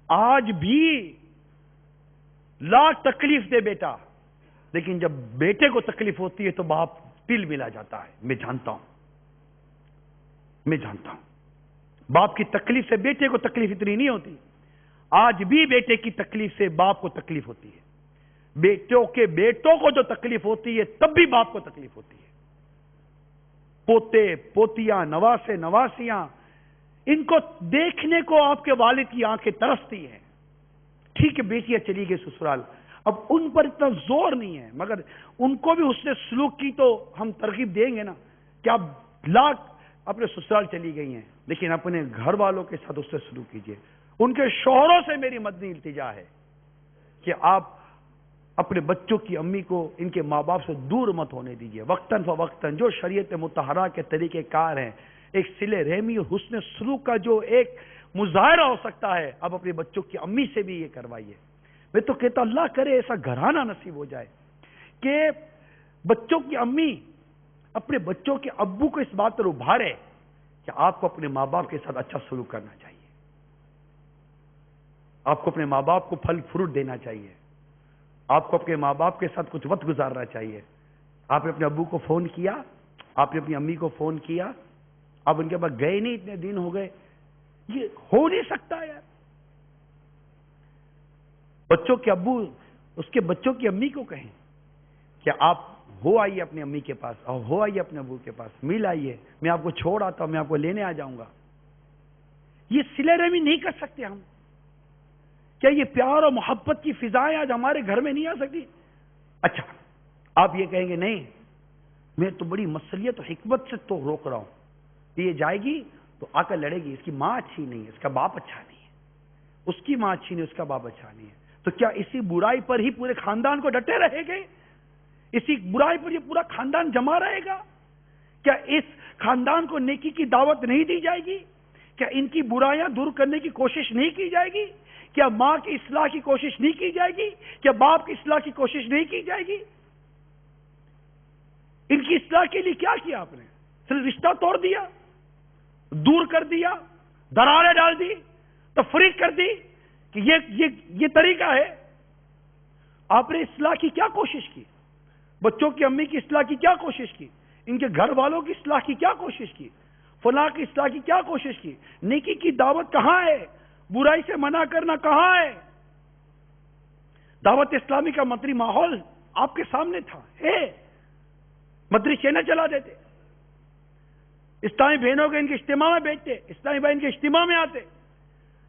آج بھی لاکھ تکلیف دے بیٹا، لیکن جب بیٹے کو تکلیف ہوتی ہے تو باپ دل ملا جاتا ہے. میں جانتا ہوں باپ کی تکلیف سے بیٹے کو تکلیف اتنی نہیں ہوتی. آج بھی بیٹے کی تکلیف سے باپ کو تکلیف ہوتی ہے. بیٹوں کو جو تکلیف ہوتی ہے تب بھی باپ کو تکلیف ہوتی ہے. پوتے پوتیاں نواسے نواسیاں ان کو دیکھنے کو آپ کے والد کی آنکھیں ترستی ہیں. ٹھیک ہے بیٹیاں چلی گئی سسرال، اب ان پر اتنا زور نہیں ہے، مگر ان کو بھی حسن سلوک کی تو ہم ترغیب دیں گے نا کہ آپ لاکھ اپنے سسرال چلی گئی ہیں، لیکن اپنے گھر والوں کے ساتھ حسن سلوک کیجئے. ان کے شوہروں سے میری مدنی التجا ہے کہ آپ اپنے بچوں کی امی کو ان کے ماں باپ سے دور مت ہونے دیجئے. وقتاً فوقتاً جو شریعت مطہرہ کے طریقہ کار ہیں، ایک صلہ رحمی اور حسن سلوک کا جو ایک مظاہرہ ہو سکتا ہے، اب اپنے بچوں کی امی سے بھی یہ کروائیے. میں تو کہتا اللہ کرے ایسا گھرانہ نصیب ہو جائے کہ بچوں کی امی اپنے بچوں کے ابو کو اس بات پر ابھارے کہ آپ کو اپنے ماں باپ کے ساتھ اچھا سلوک کرنا چاہیے، آپ کو اپنے ماں باپ کو پھل فروٹ دینا چاہیے، آپ کو اپنے ماں باپ کے ساتھ کچھ وقت گزارنا چاہیے. آپ نے اپنے ابو کو فون کیا، آپ نے اپنی امی کو فون کیا، آپ ان کے پاس گئے نہیں، اتنے دن ہو گئے. یہ ہو نہیں سکتا یار. بچوں کے ابو اس کے بچوں کی امی کو کہیں کہ آپ ہو آئیے اپنی امی کے پاس اور ہو آئیے اپنے ابو کے پاس، مل آئیے، میں آپ کو چھوڑ آتا ہوں، میں آپ کو لینے آ جاؤں گا. یہ صلہ رحمی نہیں کر سکتے ہم؟ کیا یہ پیار اور محبت کی فضائیں آج ہمارے گھر میں نہیں آ سکتی؟ اچھا آپ یہ کہیں گے نہیں میں تو بڑی مسلیت اور حکمت سے تو روک رہا ہوں، یہ جائے گی تو آ کر لڑے گی، اس کی ماں اچھی نہیں ہے، اس کا باپ اچھا نہیں ہے، اس کی ماں اچھی نہیں، اس کا باپ اچھا نہیں ہے. تو کیا اسی برائی پر ہی پورے خاندان کو ڈٹے رہے گے؟ اسی برائی پر یہ پورا خاندان جمع رہے گا؟ کیا اس خاندان کو نیکی کی دعوت نہیں دی جائے گی؟ کیا ان کی برائیاں دور کرنے کی کوشش نہیں کی جائے گی؟ کیا ماں کی اصلاح کی کوشش نہیں کی جائے گی؟ کیا باپ کی اصلاح کی کوشش نہیں کی جائے گی؟ ان کی اصلاح کے لیے کیا کیا آپ نے؟ صرف رشتہ توڑ دیا، دور کر دیا، دراریں ڈال دی، تفریق کر دی کہ یہ طریقہ ہے؟ آپ نے اصلاح کی کیا کوشش کی؟ بچوں کی امی کی اصلاح کی کیا کوشش کی؟ ان کے گھر والوں کی اصلاح کی کیا کوشش کی؟ فلاں کی اصلاح کی کیا کوشش کی؟ نیکی کی دعوت کہاں ہے؟ برائی سے منع کرنا کہاں ہے؟ دعوت اسلامی کا مدری ماحول آپ کے سامنے تھا، مدری چینل چلا دیتے، اسلامی بہنوں کے ان کے اجتماع میں بیٹھتے، اسلامی بھائی ان کے اجتماع میں آتے،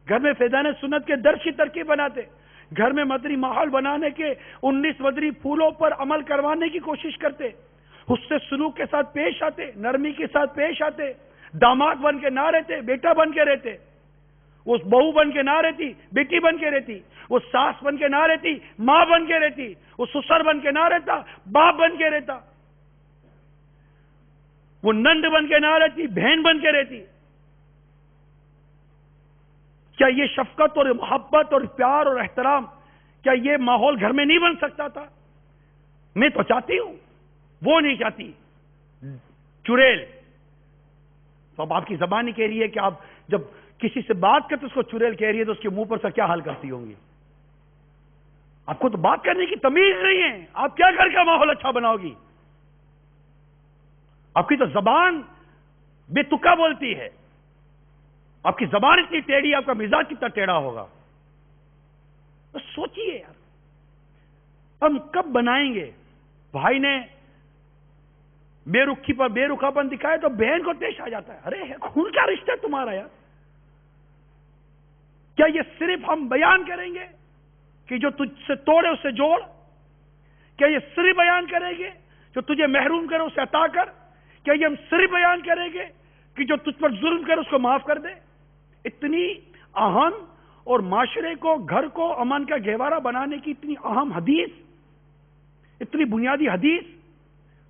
گھر میں فیضان سنت کے درس کی ترکیب بناتے، گھر میں مدری ماحول بنانے کے 19 مدری پھولوں پر عمل کروانے کی کوشش کرتے، حسن سلوک کے ساتھ پیش آتے، نرمی کے ساتھ پیش آتے، داماد بن کے نہ رہتے، بیٹا بن کے رہتے، وہ بہو بن کے نہ رہتی، بیٹی بن کے رہتی، وہ ساس بن کے نہ رہتی، ماں بن کے رہتی، وہ سسر بن کے نہ رہتا، باپ بن کے رہتا، وہ نند بن کے نہ رہتی، بہن بن کے رہتی. کیا یہ شفقت اور محبت اور پیار اور احترام، کیا یہ ماحول گھر میں نہیں بن سکتا تھا؟ میں تو چاہتی ہوں، وہ نہیں چاہتی. چڑیل تو اب آپ کی زبان ہی کہہ رہی ہے کہ آپ جب کسی سے بات کرتے اس کو چڑیل کہہ رہی ہے تو اس کے منہ پر سے کیا حال کرتی ہوں گی؟ آپ کو تو بات کرنے کی تمیز نہیں ہے، آپ کیا گھر کا ماحول اچھا بناؤ گی؟ آپ کی تو زبان بے تکا بولتی ہے، آپ کی زبان اتنی ٹیڑھی، آپ کا مزاج کتنا ٹیڑھا ہوگا. تو سوچئے یار، ہم کب بنائیں گے؟ بھائی نے بے رخی پر بے رخا پن دکھائے تو بہن کو پیش آ جاتا ہے، ارے خون کا رشتہ ہے تمہارا یار. کیا یہ صرف ہم بیان کریں گے کہ جو تجھ سے توڑے اسے جوڑ؟ کیا یہ صرف بیان کریں گے جو تجھے محروم کرے اسے عطا کر؟ کیا یہ ہم صرف بیان کریں گے کہ جو تجھ پر ظلم کرے اس کو معاف کر دے؟ اتنی اہم اور معاشرے کو، گھر کو امن کا گہوارہ بنانے کی اتنی اہم حدیث، اتنی بنیادی حدیث،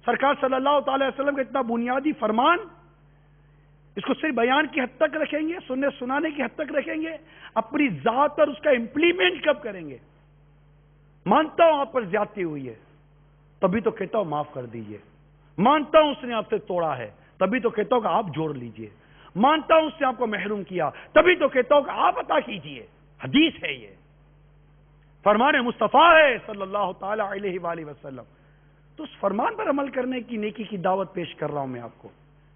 سرکار صلی اللہ تعالی وسلم کا اتنا بنیادی فرمان، اس کو صرف بیان کی حد تک رکھیں گے، سننے سنانے کی حد تک رکھیں گے، اپنی ذات پر اس کا امپلیمنٹ کب کریں گے؟ مانتا ہوں آپ پر زیادتی ہوئی ہے، تبھی تو کہتا ہوں معاف کر دیجئے۔ مانتا ہوں اس نے آپ سے توڑا ہے، تبھی تو کہتا ہوں کہ آپ جوڑ لیجئے۔ مانتا ہوں اس نے آپ کو محروم کیا، تبھی تو کہتا ہوں کہ آپ عطا کیجئے۔ حدیث ہے یہ، فرمان مصطفیٰ ہے صلی اللہ تعالی علیہ وآلہ وسلم۔ تو اس فرمان پر عمل کرنے کی نیکی کی دعوت پیش کر رہا ہوں، میں آپ کو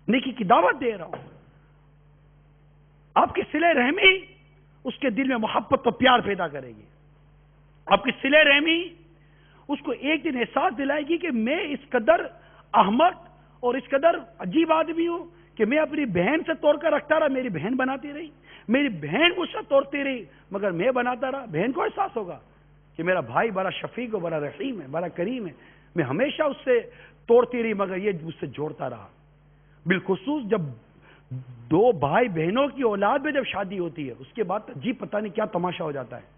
نیکی کی دعوت دے رہا ہوں۔ آپ کی صلہ رحمی اس کے دل میں محبت و پیار پیدا کرے گی۔ آپ کی صلہ رحمی اس کو ایک دن احساس دلائے گی کہ میں اس قدر احمق اور اس قدر عجیب آدمی ہوں کہ میں اپنی بہن سے توڑ کر رکھتا رہا، میری بہن بناتی رہی، میری بہن مجھ سے توڑتی رہی مگر میں بناتا رہا۔ بہن کو احساس ہوگا کہ میرا بھائی بڑا شفیق و بڑا رحیم ہے، بڑا کریم ہے، میں ہمیشہ اس سے توڑتی رہی مگر یہ مجھ سے جوڑتا رہا۔ بالخصوص جب دو بھائی بہنوں کی اولاد میں جب شادی ہوتی ہے، اس کے بعد عجیب پتہ نہیں کیا تماشا ہو جاتا ہے۔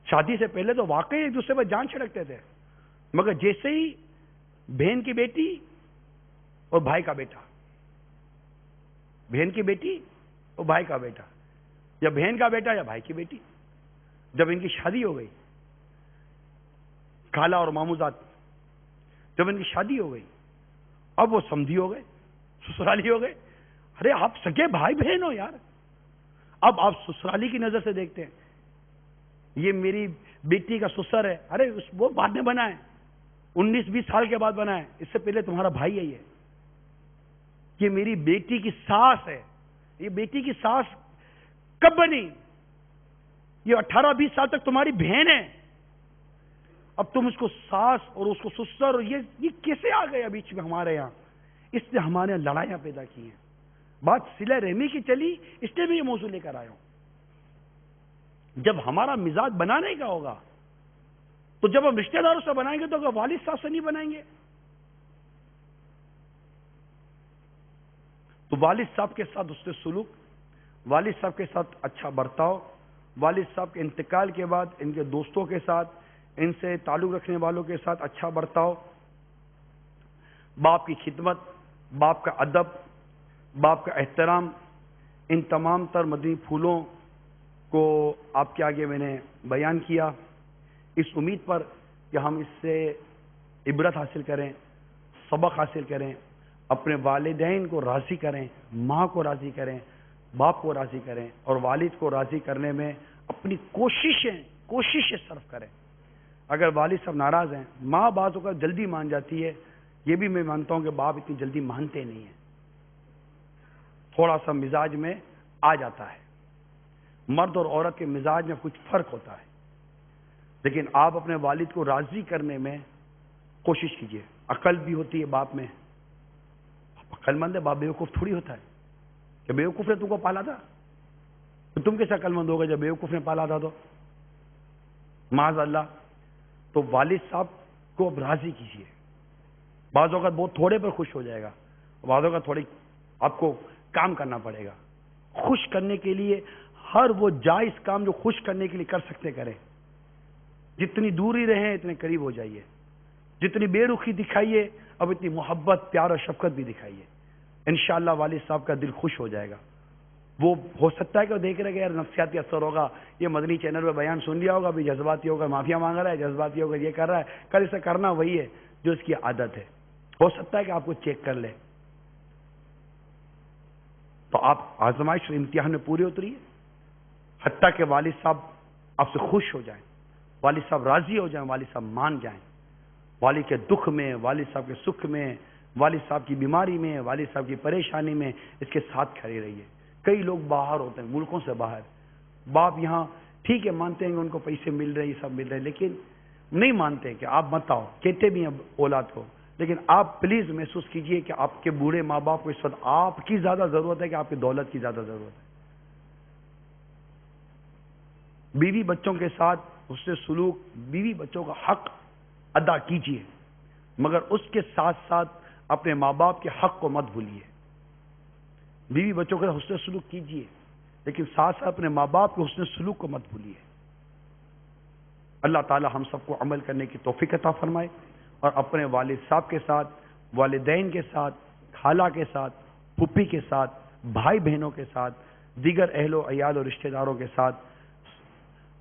شادی سے پہلے تو واقعی ایک دوسرے پر جان چھڑکتے تھے، مگر جیسے ہی بہن کی بیٹی اور بھائی کا بیٹا، بہن کی بیٹی اور بھائی کا بیٹا، یا بہن کا بیٹا یا بھائی کی بیٹی، جب ان کی شادی ہو گئی، خالہ اور ماموزاد، جب ان کی شادی ہو گئی، اب وہ سمدھی ہو گئے، سسرالی ہو گئے۔ ارے آپ سگے بھائی بہن ہو یار، اب آپ سسرالی کی نظر سے دیکھتے ہیں، یہ میری بیٹی کا سسر ہے، ارے وہ بعد میں بنا ہے، 19-20 سال کے بعد بنا ہے، اس سے پہلے تمہارا بھائی ہے یہ میری بیٹی کی ساس ہے۔ یہ بیٹی کی ساس کب بنی؟ یہ 18-20 سال تک تمہاری بہن ہے، اب تم اس کو ساس اور اس کو سسر، یہ کیسے آ گیا بیچ میں ہمارے یہاں؟ اس نے ہمارے یہاں لڑائیاں پیدا کی ہیں۔ بات صلہ رحمی کی چلی، اس لیے میں یہ موضوع لے کر آیا ہوں۔ جب ہمارا مزاج بنانے کا ہوگا تو جب ہم رشتہ داروں سے بنائیں گے تو اگر والد صاحب سے نہیں بنائیں گے تو والد صاحب کے ساتھ اس سے سلوک، والد صاحب کے ساتھ اچھا برتاؤ، والد صاحب کے انتقال کے بعد ان کے دوستوں کے ساتھ، ان سے تعلق رکھنے والوں کے ساتھ اچھا برتاؤ، باپ کی خدمت، باپ کا ادب، باپ کا احترام، ان تمام تر مدنی پھولوں کو آپ کے آگے میں نے بیان کیا، اس امید پر کہ ہم اس سے عبرت حاصل کریں، سبق حاصل کریں، اپنے والدین کو راضی کریں، ماں کو راضی کریں، باپ کو راضی کریں، اور والد کو راضی کرنے میں اپنی کوششیں صرف کریں۔ اگر والد صاحب ناراض ہیں، ماں بعض اوقات جلدی مان جاتی ہے، یہ بھی میں مانتا ہوں کہ باپ اتنی جلدی مانتے نہیں ہیں، تھوڑا سا مزاج میں آ جاتا ہے، مرد اور عورت کے مزاج میں کچھ فرق ہوتا ہے، لیکن آپ اپنے والد کو راضی کرنے میں کوشش کیجئے۔ عقل بھی ہوتی ہے باپ میں، عقل مند ہے باپ، بیوقوف تھوڑی ہوتا ہے کہ بیوقوف نے تم کو پالا تھا، تو تم کیسے عقل مند ہوگا جب بیوقوف نے پالا تھا؟ تو معاذ اللہ۔ تو والد صاحب کو اب راضی کیجئے، بعض اوقات بہت تھوڑے پر خوش ہو جائے گا، بعض اوقات تھوڑی آپ کو کام کرنا پڑے گا۔ خوش کرنے کے لیے ہر وہ جائز کام جو خوش کرنے کے لیے کر سکتے کریں، جتنی دوری رہیں اتنے قریب ہو جائیے، جتنی بے رخی دکھائیے اب اتنی محبت، پیار اور شفقت بھی دکھائیے، انشاءاللہ والد صاحب کا دل خوش ہو جائے گا۔ وہ ہو سکتا ہے کہ وہ دیکھ رہے کہ یار نفسیاتی اثر ہوگا، یہ مدنی چینل پہ بیان سن لیا ہوگا، بھی جذباتی ہوگا، معافیا مانگ رہا ہے، جذباتی ہوگا، یہ کر رہا ہے، کل اسے کرنا وہی ہے جو اس کی عادت ہے، ہو سکتا ہے کہ آپ کو چیک کر لے، تو آپ آزمائش اور امتحان میں پورے اتریے، حتیٰ کہ والد صاحب آپ سے خوش ہو جائیں، والد صاحب راضی ہو جائیں، والد صاحب مان جائیں، والد کے دکھ میں، والد صاحب کے سکھ میں، والد صاحب کی بیماری میں، والد صاحب کی پریشانی میں اس کے ساتھ کھڑے رہیے۔ کئی لوگ باہر ہوتے ہیں، ملکوں سے باہر، باپ یہاں ٹھیک ہے مانتے ہیں کہ ان کو پیسے مل رہے ہیں، یہ سب مل رہے ہیں، لیکن نہیں مانتے کہ آپ مت آؤ، کہتے بھی ہیں اولاد کو، لیکن آپ پلیز محسوس کیجئے کہ آپ کے بوڑھے ماں باپ کو اس وقت آپ کی زیادہ ضرورت ہے کہ آپ کی دولت کی زیادہ ضرورت ہے۔ بیوی بچوں کے ساتھ حسن سلوک، بیوی بچوں کا حق ادا کیجیے، مگر اس کے ساتھ ساتھ اپنے ماں باپ کے حق کو مت بھولیے۔ بیوی بچوں کے حسن سلوک کیجیے، لیکن ساتھ ساتھ اپنے ماں باپ کے حسن سلوک کو مت بھولیے۔ اللہ تعالی ہم سب کو عمل کرنے کی توفیق عطا فرمائے، اور اپنے والد صاحب کے ساتھ، والدین کے ساتھ، خالہ کے ساتھ، پھپھی کے ساتھ، بھائی بہنوں کے ساتھ، دیگر اہل و عیال اور رشتہ داروں کے ساتھ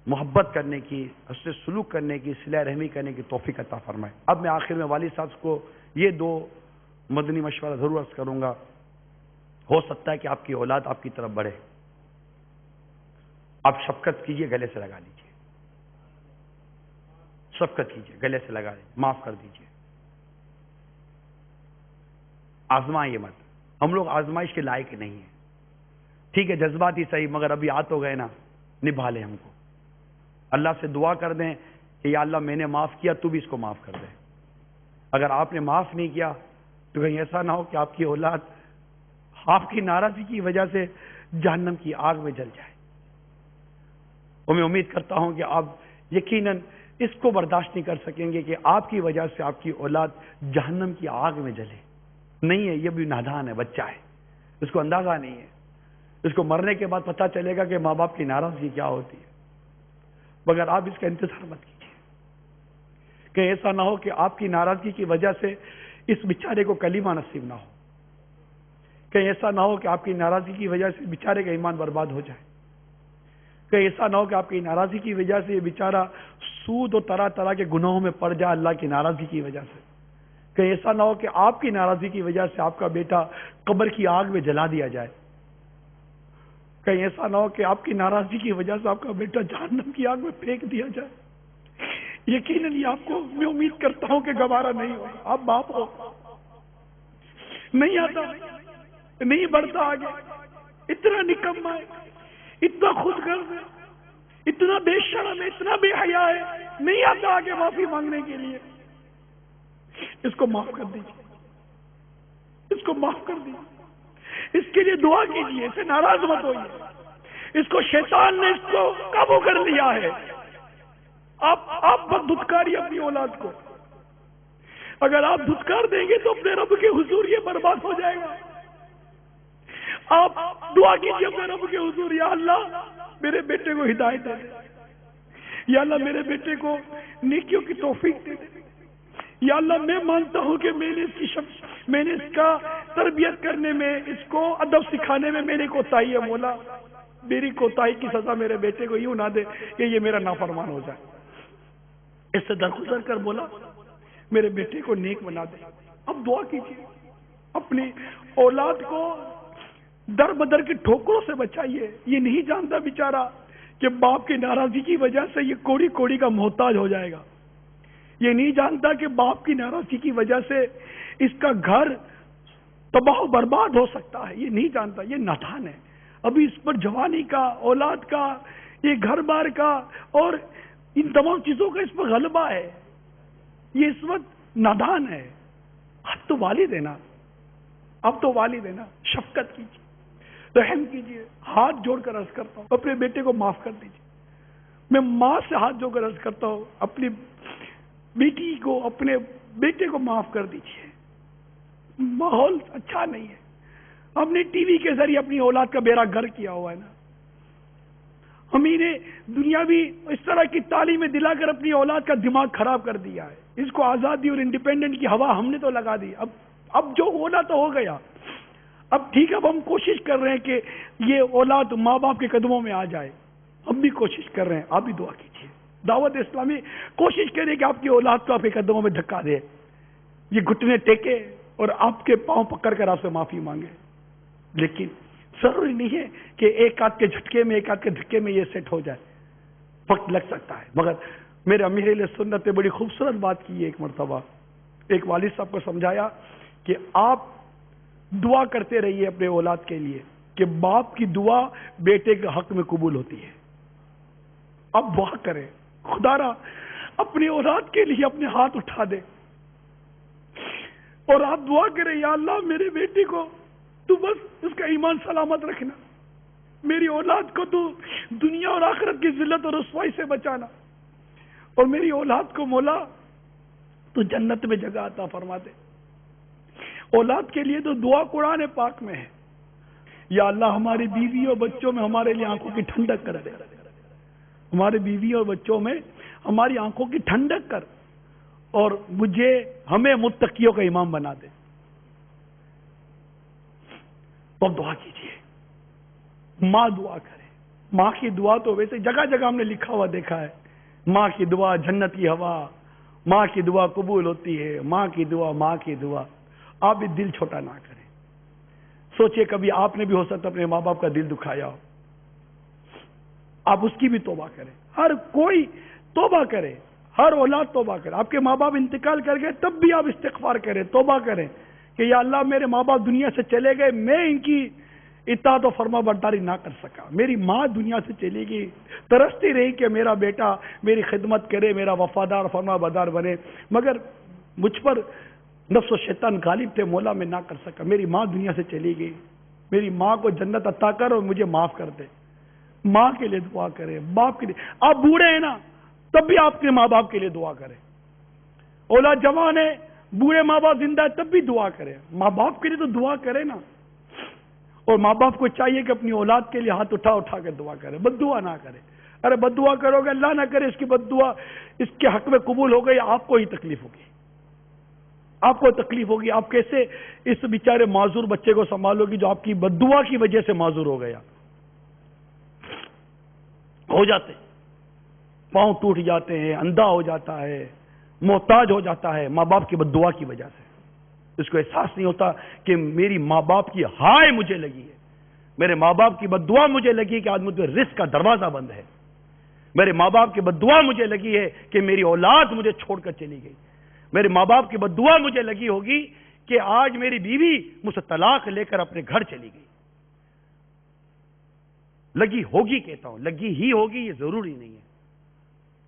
محبت کرنے کی، حسن سلوک کرنے کی، صلہ رحمی کرنے کی توفیق عطا فرمائے۔ اب میں آخر میں والد صاحب کو یہ 2 مدنی مشورہ ضرور عرض کروں گا۔ ہو سکتا ہے کہ آپ کی اولاد آپ کی طرف بڑھے، آپ شفقت کیجئے، گلے سے لگا لیجئے، شفقت کیجئے، گلے سے لگا لیجئے، معاف کر دیجئے، آزمائیے مت۔ ہم لوگ آزمائش کے لائق نہیں ہیں، ٹھیک ہے جذبات ہی صحیح، مگر ابھی آ تو گئے نا، نبھا لیں ہم کو۔ اللہ سے دعا کر دیں کہ یا اللہ میں نے معاف کیا، تو بھی اس کو معاف کر دیں۔ اگر آپ نے معاف نہیں کیا تو کہیں ایسا نہ ہو کہ آپ کی اولاد آپ کی ناراضی کی وجہ سے جہنم کی آگ میں جل جائے۔ اور میں امید کرتا ہوں کہ آپ یقیناً اس کو برداشت نہیں کر سکیں گے کہ آپ کی وجہ سے آپ کی اولاد جہنم کی آگ میں جلے۔ نہیں ہے، یہ بھی نادان ہے، بچہ ہے، اس کو اندازہ نہیں ہے۔ اس کو مرنے کے بعد پتہ چلے گا کہ ماں باپ کی ناراضگی کیا ہوتی ہے، مگر آپ اس کا انتظار مت کیجیے۔ کہ ایسا نہ ہو کہ آپ کی ناراضگی کی وجہ سے اس بیچارے کو کلمہ نصیب نہ ہو، کہیں ایسا نہ ہو کہ آپ کی ناراضگی کی وجہ سے بیچارے کا ایمان برباد ہو جائے، کہیں ایسا نہ ہو کہ آپ کی ناراضگی کی وجہ سے یہ بیچارہ سود اور طرح طرح کے گناہوں میں پڑ جائے اللہ کی ناراضگی کی وجہ سے، کہیں ایسا نہ ہو کہ آپ کی ناراضگی کی وجہ سے آپ کا بیٹا قبر کی آگ میں جلا دیا جائے، کہیں ایسا نہ ہو کہ آپ کی ناراضگی کی وجہ سے آپ کا بیٹا جہنم کی آگ میں پھینک دیا جائے۔ یقیناً یہ آپ کو میں امید کرتا ہوں کہ گوارا نہیں ہو، آپ باپ ہو، نہیں آتا، نہیں بڑھتا آگے، اتنا نکما ہے، اتنا خود غرض ہے، اتنا بے شرم ہے، اتنا بے حیا ہے، نہیں آتا آگے معافی مانگنے کے لیے۔ اس کو معاف کر دیجیے، اس کو معاف کر دیجیے، اس کے لیے دعا کیجیے، اسے ناراض مت ہوئیے۔ اس کو شیطان نے اس کو قابو کر لیا ہے۔ آپ بد دھتکاری اپنی اولاد کو، اگر آپ دھتکار دیں گے تو اپنے رب کے حضور یہ برباد ہو جائے گا۔ آپ دعا کیجیے اپنے رب کے حضور، یا اللہ میرے بیٹے کو ہدایت دے دے، یا اللہ میرے بیٹے کو نیکیوں کی توفیق دے دے، یا اللہ میں مانتا ہوں کہ میں نے اس کا تربیت کرنے میں، اس کو ادب سکھانے میں میری کوتاہی ہے، مولا میری کوتاہی کی سزا میرے بیٹے کو یوں نہ دے کہ یہ میرا نافرمان ہو جائے۔ اس سے درگزر کر بولا میرے بیٹے کو نیک بنا دے۔ اب دعا کیجیے، اپنی اولاد کو در بدر کی ٹھوکروں سے بچائیے۔ یہ نہیں جانتا بیچارہ کہ باپ کی ناراضگی کی وجہ سے یہ کوڑی کوڑی کا محتاج ہو جائے گا، یہ نہیں جانتا کہ باپ کی ناراضگی کی وجہ سے اس کا گھر تباہ و برباد ہو سکتا ہے، یہ نہیں جانتا، یہ نادان ہے۔ ابھی اس پر جوانی کا، اولاد کا، یہ گھر بار کا اور ان تمام چیزوں کا اس پر غلبہ ہے، یہ اس وقت نادان ہے۔ اب تو والد ہے نا، اب تو والد ہے نا، شفقت کیجیے، رحم کیجیے۔ ہاتھ جوڑ کر عرض کرتا ہوں اپنے بیٹے کو معاف کر دیجیے۔ میں ماں سے ہاتھ جوڑ کر عرض کرتا ہوں اپنی بیٹی کو، اپنے بیٹے کو معاف کر دیجیے۔ ماحول اچھا نہیں ہے، ہم نے ٹی وی کے ذریعے اپنی اولاد کا بیڑا غرق کیا ہوا ہے نا، ہم نے دنیاوی اس طرح کی تعلیمیں دلا کر اپنی اولاد کا دماغ خراب کر دیا ہے۔ اس کو آزادی اور انڈیپینڈنٹ کی ہوا ہم نے تو لگا دی، اب جو ہونا تو ہو گیا۔ اب ٹھیک ہے، اب ہم کوشش کر رہے ہیں کہ یہ اولاد ماں باپ کے قدموں میں آ جائے، ہم بھی کوشش کر رہے ہیں، آپ بھی دعا کیجیے۔ دعوت اسلامی کوشش کرے کہ آپ کی اولاد کو آپ کے قدموں میں دھکا دے، یہ گھٹنے ٹیکے اور آپ کے پاؤں پکڑ کر آپ سے معافی مانگے۔ لیکن ضروری نہیں ہے کہ ایک آدھ کے جھٹکے میں، ایک آدھ کے دھکے میں یہ سیٹ ہو جائے، وقت لگ سکتا ہے۔ مگر میرے امیر اہل سنت نے بڑی خوبصورت بات کی ہے، ایک مرتبہ ایک والد صاحب کو سمجھایا کہ آپ دعا کرتے رہیے اپنے اولاد کے لیے کہ باپ کی دعا بیٹے کے حق میں قبول ہوتی ہے۔ اب دعا کریں، خدا را اپنی اولاد کے لیے اپنے ہاتھ اٹھا دے اور آپ دعا کریں، یا اللہ میرے بیٹے کو تو بس اس کا ایمان سلامت رکھنا، میری اولاد کو تو دنیا اور آخرت کی ذلت اور رسوائی سے بچانا، اور میری اولاد کو مولا تو جنت میں جگہ عطا فرما دے۔ اولاد کے لیے تو دعا قرآن پاک میں ہے، یا اللہ ہماری بیوی اور بچوں میں ہمارے لیے آنکھوں کی ٹھنڈک کر دے، ہمارے بیوی اور بچوں میں ہماری آنکھوں کی ٹھنڈک کر، اور ہمیں متقیوں کا امام بنا دے۔ تو دعا کیجئے، ماں دعا کرے۔ ماں کی دعا تو ویسے جگہ جگہ ہم نے لکھا ہوا دیکھا ہے، ماں کی دعا جنت کی ہوا، ماں کی دعا قبول ہوتی ہے، ماں کی دعا، ماں کی دعا۔ آپ بھی دل چھوٹا نہ کریں، سوچئے کبھی آپ نے بھی ہو سکتا اپنے ماں باپ کا دل دکھایا ہو، آپ اس کی بھی توبہ کریں۔ ہر کوئی توبہ کرے، ہر اولاد توبہ کرے۔ آپ کے ماں باپ انتقال کر گئے تب بھی آپ استغفار کریں، توبہ کریں کہ یا اللہ میرے ماں باپ دنیا سے چلے گئے، میں ان کی اطاعت و فرما برداری نہ کر سکا، میری ماں دنیا سے چلی گئی، ترستی رہی کہ میرا بیٹا میری خدمت کرے، میرا وفادار فرما بردار بنے، مگر مجھ پر نفس و شیطان غالب تھے، مولا میں نہ کر سکا، میری ماں دنیا سے چلی گئی، میری ماں کو جنت عطا کر اور مجھے معاف کر دے۔ ماں کے لیے دعا کریں، باپ کے لیے۔ آپ بوڑھے ہیں نا، تب بھی آپ کے ماں باپ کے لیے دعا کریں۔ اولاد جوان ہے، بوڑھے ماں باپ زندہ ہے تب بھی دعا کریں، ماں باپ کے لیے تو دعا کریں نا۔ اور ماں باپ کو چاہیے کہ اپنی اولاد کے لیے ہاتھ اٹھا اٹھا کے دعا کرے، بد دعا نہ کرے۔ ارے بد دعا کرو گے، اللہ نہ کرے اس کی بد دعا اس کے حق میں قبول ہو گئی، آپ کو ہی تکلیف ہوگی، آپ کو تکلیف ہوگی۔ آپ کیسے اس بیچارے معذور بچے کو سنبھالو گی جو آپ کی بد دعا کی وجہ سے معذور ہو گیا؟ ہو جاتے، پاؤں ٹوٹ جاتے ہیں، اندھا ہو جاتا ہے، محتاج ہو جاتا ہے ماں باپ کی بد دعا کی وجہ سے۔ اس کو احساس نہیں ہوتا کہ میری ماں باپ کی ہائے مجھے لگی ہے، میرے ماں باپ کی بد دعا مجھے لگی کہ آج مجھ پہ رزق کا دروازہ بند ہے، میرے ماں باپ کی بد دعا مجھے لگی ہے کہ میری اولاد مجھے چھوڑ کر چلی گئی، میرے ماں باپ کی بد دعا مجھے لگی ہوگی کہ آج میری بیوی مجھ سے طلاق لے کر اپنے گھر چلی گئی۔ لگی ہوگی کہتا ہوں، لگی ہی ہوگی یہ ضروری نہیں ہے۔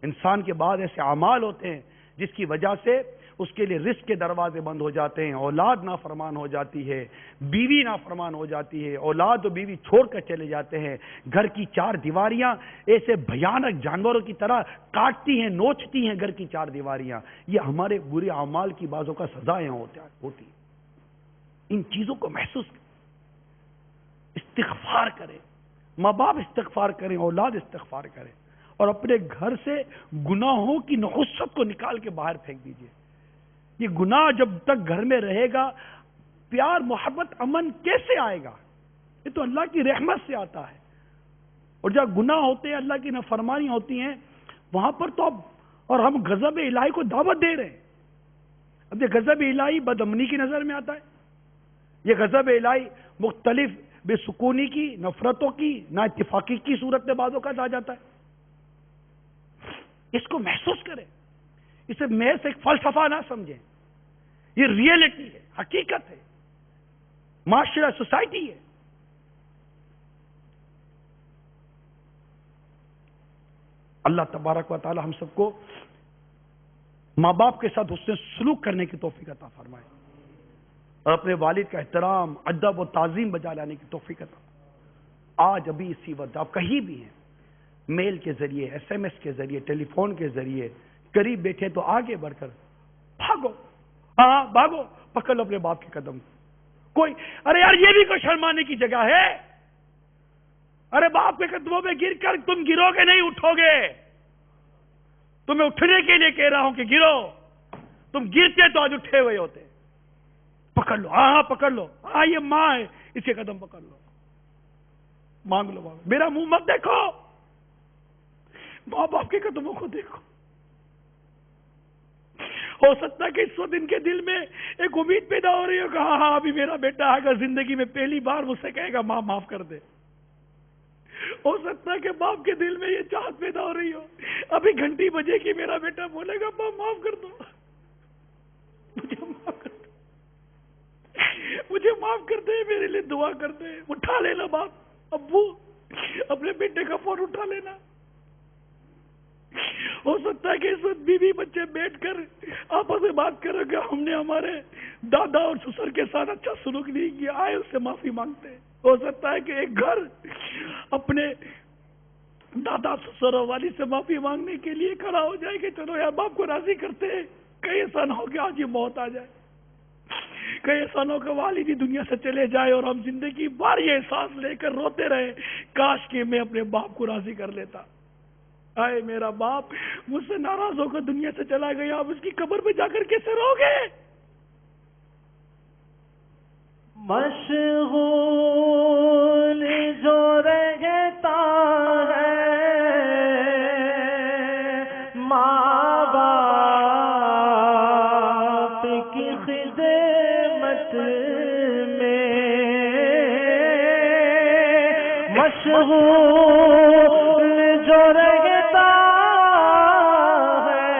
انسان کے بعد ایسے اعمال ہوتے ہیں جس کی وجہ سے اس کے لیے رزق کے دروازے بند ہو جاتے ہیں، اولاد نافرمان ہو جاتی ہے، بیوی نافرمان ہو جاتی ہے، اولاد و بیوی چھوڑ کر چلے جاتے ہیں، گھر کی چار دیواریاں ایسے بھیانک جانوروں کی طرح کاٹتی ہیں، نوچتی ہیں گھر کی چار دیواریاں۔ یہ ہمارے برے اعمال کی بعضوں کا سزائیں ہوتی ہیں۔ ان چیزوں کو محسوس کریں، استغفار کریں، ماں باپ استغفار کریں، اولاد استغفار کریں، اور اپنے گھر سے گناہوں کی نحوست کو نکال کے باہر پھینک دیجئے۔ یہ گناہ جب تک گھر میں رہے گا، پیار محبت امن کیسے آئے گا؟ یہ تو اللہ کی رحمت سے آتا ہے۔ اور جب گناہ ہوتے ہیں، اللہ کی نافرمانی ہوتی ہیں، وہاں پر تو اور ہم غضب الہی کو دعوت دے رہے ہیں۔ اب یہ غضب الہی بد امنی کی نظر میں آتا ہے، یہ غضب الہی مختلف بے سکونی کی، نفرتوں کی، نا اتفاقی کی صورت میں بعض اوقات آ جاتا ہے۔ اس کو محسوس کریں، اسے محض ایک فلسفہ نہ سمجھیں، یہ ریئلٹی ہے، حقیقت ہے، معاشرہ، سوسائٹی ہے۔ اللہ تبارک و تعالی ہم سب کو ماں باپ کے ساتھ حسن سلوک کرنے کی توفیق عطا فرمائے، اور اپنے والد کا احترام، ادب و تعظیم بجا لانے کی توفیق عطا۔ آج ابھی اسی وقت آپ کہیں بھی ہیں، میل کے ذریعے، ایس ایم ایس کے ذریعے، ٹیلی فون کے ذریعے، قریب بیٹھے تو آگے بڑھ کر بھاگو، ہاں بھاگو، پکڑ لو اپنے باپ کے قدم۔ کوئی ارے یار یہ بھی کوئی شرمانے کی جگہ ہے؟ ارے باپ کے قدموں میں گر کر تم گرو گے نہیں، اٹھو گے۔ تمہیں اٹھنے کے لیے کہہ رہا ہوں کہ گرو، تم گرتے تو آج اٹھے ہوئے ہوتے۔ پکڑ لو، ہاں پکڑ لو، ہاں یہ ماں ہے، اس کے قدم پکڑ لو، مانگ لو، میرا منہ مت دیکھو، ماں باپ کے قدموں کو دیکھو۔ ہو سکتا ہے کہ اس وقت ان کے دل میں ایک امید پیدا ہو رہی ہو کہ ہاں ابھی میرا بیٹا اگر زندگی میں پہلی بار مجھ سے کہے گا ماں معاف کر دے۔ ہو سکتا ہے کہ باپ کے دل میں یہ چاہت پیدا ہو رہی ہو، ابھی گھنٹی بجے کہ میرا بیٹا بولے گا ماں معاف کر دو، مجھے معاف کر دو، مجھے معاف کر دے، میرے لیے دعا کر دے۔ اٹھا لینا باپ، ابو اپنے بیٹے کا فون اٹھا لینا۔ ہو سکتا ہے کہ اس وقت بیوی بچے بیٹھ کر آپس میں بات کریں گے، ہم نے ہمارے دادا اور سسر کے ساتھ اچھا سلوک نہیں کیا، آئے اس سے معافی مانگتے ہیں۔ ہو سکتا ہے کہ ایک گھر اپنے دادا سسر اور والد سے معافی مانگنے کے لیے کھڑا ہو جائے کہ چلو یار باپ کو راضی کرتے ہیں. کہیں ایسا نہ ہو کہ آج یہ موت آ جائے, کہیں ایسا نہ ہو کہ والد ہی دنیا سے چلے جائے اور ہم زندگی بھر یہ احساس لے کر روتے رہے کاش کہ میں اپنے باپ کو راضی کر لیتا. آئے میرا باپ مجھ سے ناراض ہو کر دنیا سے چلا گیا, اب اس کی قبر پہ جا کر کیسے رو گے؟ مشغول جو رہتا ہے ماں باپ کی خدمت میں, مشغول جو رہتا ہے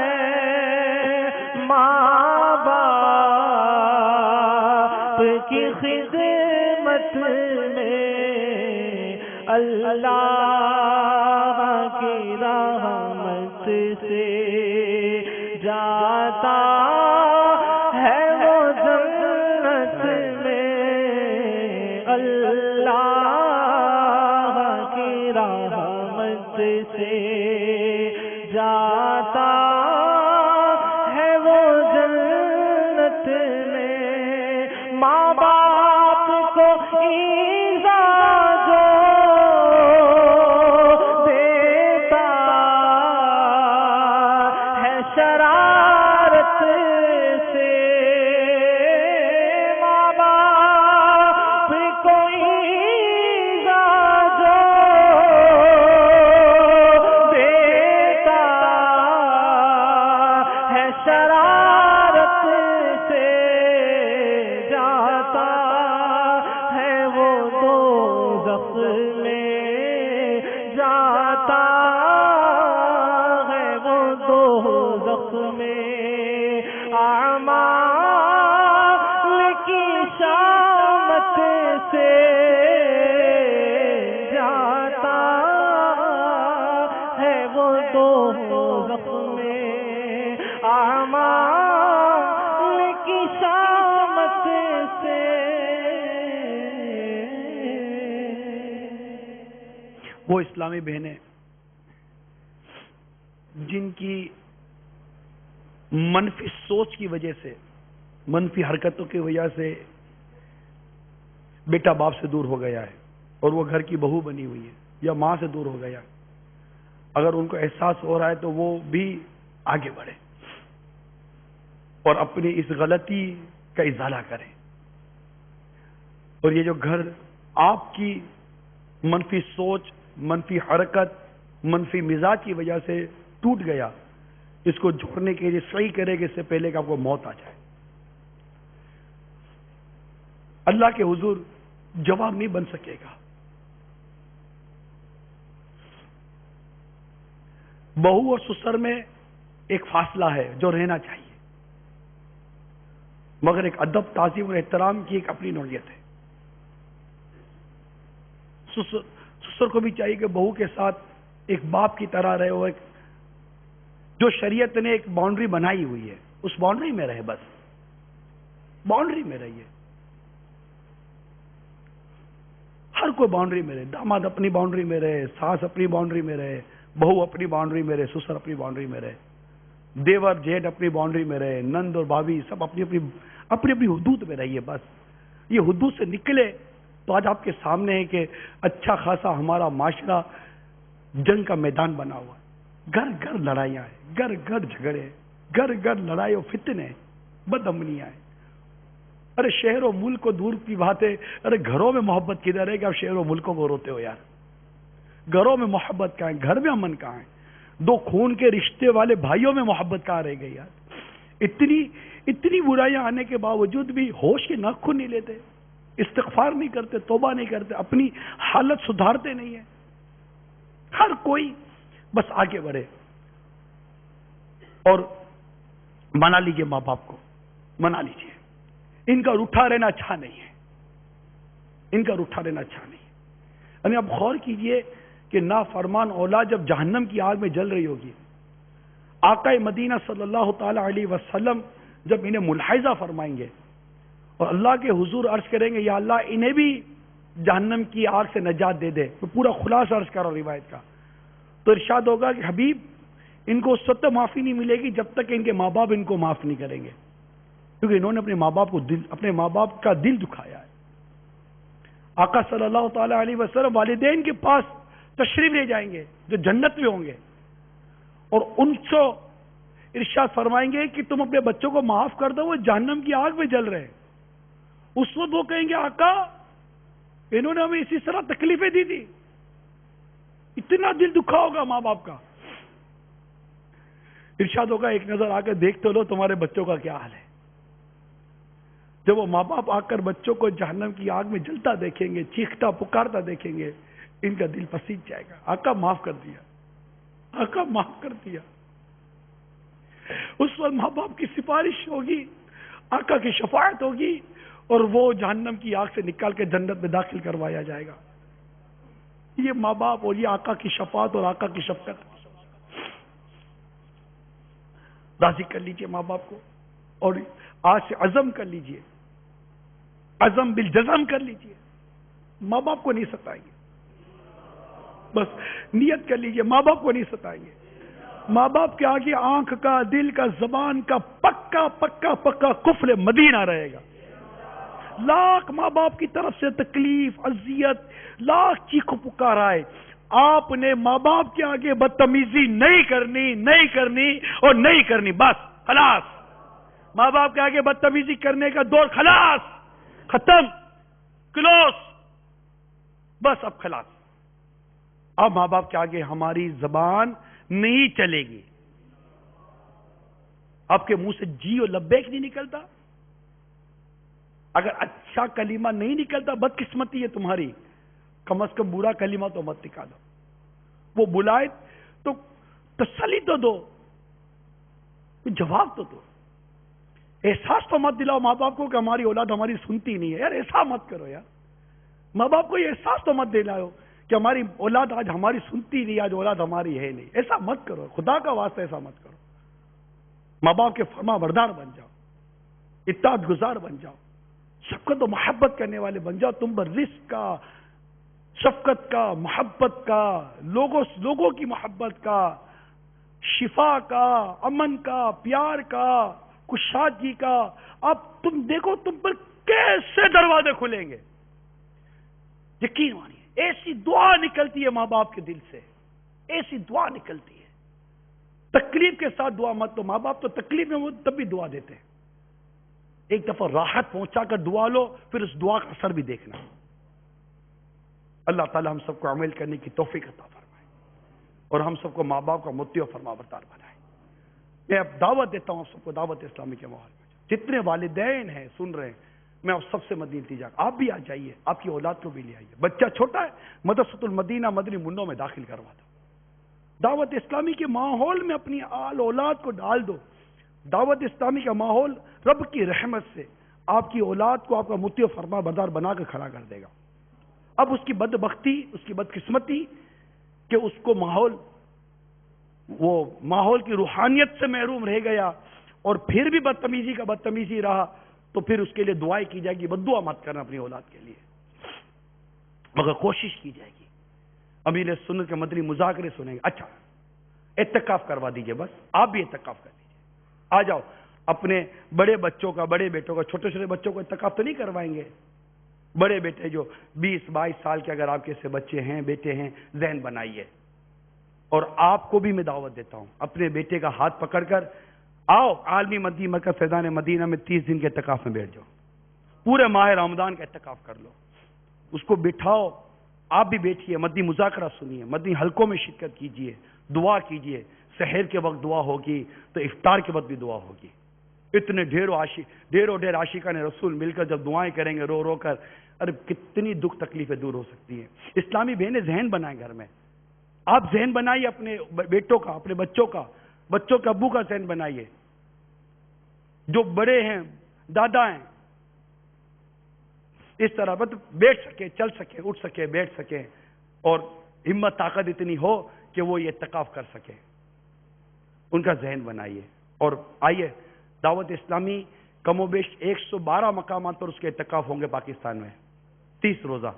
ماں باپ کی خدمت میں, اللہ کی رحمت سے جاتا ہے وہ جنت میں, اللہ کی رحمت سے جاتا ہے وہ جنت میں. ماں باپ کو ایذا جو دیتا ہے شرارت سے, ماں باپ کو ایذا جو دیتا ہے شرارت سے جاتا ہے وہ دوزخ میں, جاتا ہے وہ دوزخ میں. اعمال کی شامت سے جاتا ہے وہ دوزخ میں, اعمال کی شامت سے. وہ اسلامی بہنیں جن کی منفی سوچ کی وجہ سے, منفی حرکتوں کی وجہ سے بیٹا باپ سے دور ہو گیا ہے اور وہ گھر کی بہو بنی ہوئی ہے یا ماں سے دور ہو گیا, اگر ان کو احساس ہو رہا ہے تو وہ بھی آگے بڑھے اور اپنی اس غلطی کا ازالہ کریں. اور یہ جو گھر آپ کی منفی سوچ, منفی حرکت, منفی مزاج کی وجہ سے ٹوٹ گیا, اس کو جوڑنے کے لیے صحیح کرے کہ اس سے پہلے کہ آپ کو موت آ جائے. اللہ کے حضور جواب نہیں بن سکے گا. بہو اور سسر میں ایک فاصلہ ہے جو رہنا چاہیے, مگر ایک ادب, تعظیم اور احترام کی ایک اپنی نوعیت ہے. سسر کو بھی چاہیے کہ بہو کے ساتھ ایک باپ کی طرح رہے, ہو ایک جو شریعت نے ایک باؤنڈری بنائی ہوئی ہے اس باؤنڈری میں رہے, بس باؤنڈری میں رہیے. ہر کوئی باؤنڈری میں رہے, داماد اپنی باؤنڈری میں رہے, ساس اپنی باؤنڈری میں رہے, بہو اپنی باؤنڈری میں رہے, سسر اپنی باؤنڈری میں رہے, دیور جیٹ اپنی باؤنڈری میں رہے, نند اور بھابھی سب اپنی اپنی حدود میں رہیے. بس یہ حدود سے نکلے تو آج آپ کے سامنے ہے کہ اچھا خاصا ہمارا معاشرہ جنگ کا میدان بنا ہوا ہے. گھر گھر لڑائیاں ہیں, گھر گھر جھگڑے, گھر گھر لڑائی اور فتنے, بد امنیاں ہیں. ارے شہر و ملک کو دور کی بات ہے, ارے گھروں میں محبت کدھر ہے کہ آپ شہر و ملکوں کو روتے ہو یار. گھروں میں محبت کہاں ہے, گھر میں امن کہاں ہے, دو خون کے رشتے والے بھائیوں میں محبت کہاں رہ گئی یار. اتنی برائیاں آنے کے باوجود بھی ہوش کے ناخن نہیں لیتے, استغفار نہیں کرتے, توبہ نہیں کرتے, اپنی حالت سدھارتے نہیں ہیں. ہر کوئی بس آگے بڑھے اور منا لیجیے, ماں باپ کو منا لیجیے. ان کا روٹھا رہنا اچھا نہیں ہے, ان کا روٹھا رہنا اچھا نہیں ہے. یعنی اب غور کیجئے کہ نافرمان اولاد جب جہنم کی آگ میں جل رہی ہوگی, آقا مدینہ صلی اللہ تعالی علیہ وسلم جب انہیں ملاحظہ فرمائیں گے اور اللہ کے حضور عرض کریں گے یا اللہ انہیں بھی جہنم کی آگ سے نجات دے دے. میں پورا خلاصہ عرض کر رہا ہوں روایت کا. تو ارشاد ہوگا کہ حبیب ان کو اس وقت معافی نہیں ملے گی جب تک ان کے ماں باپ ان کو معاف نہیں کریں گے، کیونکہ انہوں نے اپنے ماں باپ کا دل دکھایا ہے. آقا صلی اللہ تعالی علیہ وسلم والدین کے پاس تشریف لے جائیں گے جو جنت میں ہوں گے، اور ان سے ارشاد فرمائیں گے کہ تم اپنے بچوں کو معاف کر دو، وہ جہنم کی آگ میں جل رہے ہیں. اس وقت وہ کہیں گے آقا انہوں نے ہمیں اسی طرح تکلیفیں دی تھی. اتنا دل دکھا ہوگا ماں باپ کا. ارشاد ہوگا ایک نظر آ کر دیکھ تو لو تمہارے بچوں کا کیا حال ہے. جب وہ ماں باپ آ کر بچوں کو جہنم کی آگ میں جلتا دیکھیں گے، چیختا پکارتا دیکھیں گے، ان کا دل پسیج جائے گا. آقا معاف کر دیا، آقا معاف کر دیا. اس وقت ماں باپ کی سفارش ہوگی، آقا کی شفاعت ہوگی، اور وہ جہنم کی آگ سے نکال کے جنت میں داخل کروایا جائے گا. یہ ماں باپ اور یہ آقا کی شفاعت اور آقا کی شفقت. راضی کر لیجئے ماں باپ کو، اور آج سے عزم کر لیجئے، عزم بالجزم کر لیجئے، ماں باپ کو نہیں ستائیں گے. بس نیت کر لیجئے ماں باپ کو نہیں ستائیں گے. ماں باپ کے آگے آنکھ کا، دل کا، زبان کا پکا پکا پکا قفل مدینہ رہے گا. لاکھ ماں باپ کی طرف سے تکلیف، اذیت، لاکھ چیخو پکار آئے، آپ نے ماں باپ کے آگے بدتمیزی نہیں کرنی، نہیں کرنی اور نہیں کرنی. بس خلاص. ماں باپ کے آگے بدتمیزی کرنے کا دور خلاص، ختم، کلوز. بس اب خلاص. اب ماں باپ کے آگے ہماری زبان نہیں چلے گی. آپ کے منہ سے جی اور لبیک نہیں نکلتا، اگر اچھا کلمہ نہیں نکلتا بدقسمتی ہے تمہاری، کم از کم برا کلمہ تو مت نکالو. وہ بلائے تو تسلی تو دو، جواب تو دو. احساس تو مت دلاؤ ماں باپ کو کہ ہماری اولاد ہماری سنتی نہیں ہے. یار ایسا مت کرو یار. ماں باپ کو یہ احساس تو مت دلاؤ کہ ہماری اولاد آج ہماری سنتی نہیں، آج اولاد ہماری ہے نہیں. ایسا مت کرو، خدا کا واسطہ ایسا مت کرو. ماں باپ کے فرما بردار بن جاؤ، اطاعت گزار بن جاؤ، شفقت و محبت کرنے والے بن جاؤ. تم پر رزق کا، شفقت کا، محبت کا، لوگوں کی محبت کا، شفا کا، امن کا، پیار کا، کشادگی کا. اب تم دیکھو تم پر کیسے دروازے کھلیں گے. یقین مانیے ایسی دعا نکلتی ہے ماں باپ کے دل سے، ایسی دعا نکلتی ہے. تکلیف کے ساتھ دعا مت. تو ماں باپ تو تکلیف میں وہ تب بھی دعا دیتے ہیں. ایک دفعہ راحت پہنچا کر دعا لو، پھر اس دعا کا اثر بھی دیکھنا. اللہ تعالی ہم سب کو عمل کرنے کی توفیق عطا فرمائے، اور ہم سب کو ماں باپ کا مطیع و فرما بردار بنائے. میں اب دعوت دیتا ہوں آپ سب کو، دعوت اسلامی کے ماحول میں جتنے والدین ہیں سن رہے ہیں، میں آپ سب سے مدنی التجا، آپ بھی آ جائیے، آپ کی اولاد کو بھی لے آئیے. بچہ چھوٹا ہے، مدرسۃ المدینہ مدنی منوں میں داخل کروا دو. دعوت اسلامی کے ماحول میں اپنی آل اولاد کو ڈال دو. دعوت اسلامی کا ماحول رب کی رحمت سے آپ کی اولاد کو آپ کا مطیع و فرما بردار بنا کر کھڑا کر دے گا. اب اس کی بدبختی، اس کی بدقسمتی کہ اس کو ماحول کی روحانیت سے محروم رہ گیا، اور پھر بھی بدتمیزی رہا، تو پھر اس کے لیے دعائیں کی جائے گی. بددعا مت کرنا اپنی اولاد کے لیے، مگر کوشش کی جائے گی. امیر سنت کے مدنی مذاکرے سنیں گے. اچھا اعتکاف کروا دیجئے، بس آپ بھی اعتکاف کر دیجئے. آ جاؤ اپنے بڑے بچوں کا، بڑے بیٹوں کا، چھوٹے چھوٹے بچوں کو اعتکاف تو نہیں کروائیں گے. بڑے بیٹے جو 20-22 سال کے اگر آپ کے سے بچے ہیں، بیٹے ہیں، ذہن بنائیے. اور آپ کو بھی میں دعوت دیتا ہوں، اپنے بیٹے کا ہاتھ پکڑ کر آؤ عالمی مدنی مرکز فیضان مدینہ میں 30 دن کے اعتکاف میں بیٹھ جاؤ. پورے ماہ رمضان کا اعتکاف کر لو. اس کو بٹھاؤ، آپ بھی بیٹھیے، مدنی مذاکرہ سنیے، مدنی حلقوں میں شرکت کیجیے، دعا کیجیے. سحر کے وقت دعا ہوگی تو افطار کے وقت بھی دعا ہوگی. اتنے ڈھیر عاشقان رسول مل کر جب دعائیں کریں گے رو رو کر، ارے کتنی دکھ تکلیفیں دور ہو سکتی ہیں. اسلامی بہنیں ذہن بنائیں گھر میں. آپ ذہن بنائیے اپنے بیٹوں کا، اپنے بچوں کے ابو کا ذہن بنائیے. جو بڑے ہیں، دادا ہیں، اس طرح بیٹھ سکے، چل سکے، اٹھ سکے، بیٹھ سکے، اور ہمت طاقت اتنی ہو کہ وہ یہ اعتکاف کر سکے. ان کا ذہن بنائیے. اور آئیے دعوت اسلامی کم و بیش 112 مقامات پر اس کے اعتکاف ہوں گے پاکستان میں، 30 روزہ.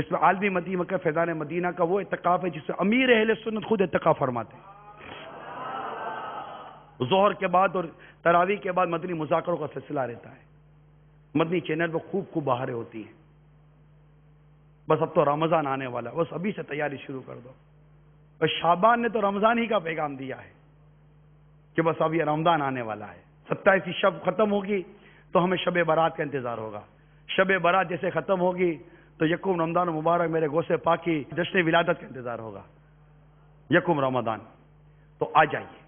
اس میں عالمی مدینہ کا فیضان مدینہ کا وہ اعتکاف ہے جس سے امیر اہل سنت خود اعتکاف فرماتے ہیں. ظہر کے بعد اور تراویح کے بعد مدنی مذاکروں کا سلسلہ رہتا ہے. مدنی چینل پہ خوب بہاریں ہوتی ہیں. بس اب تو رمضان آنے والا ہے، بس ابھی سے تیاری شروع کر دو. بس شعبان نے تو رمضان ہی کا پیغام دیا ہے کہ بس اب یہ رمضان آنے والا ہے. 27 شب ختم ہوگی تو ہمیں شب برات کا انتظار ہوگا. شب برات جیسے ختم ہوگی تو یکم رمضان مبارک میرے غوث پاک کی جشن ولادت کا انتظار ہوگا. یکم رمضان تو آ جائیے،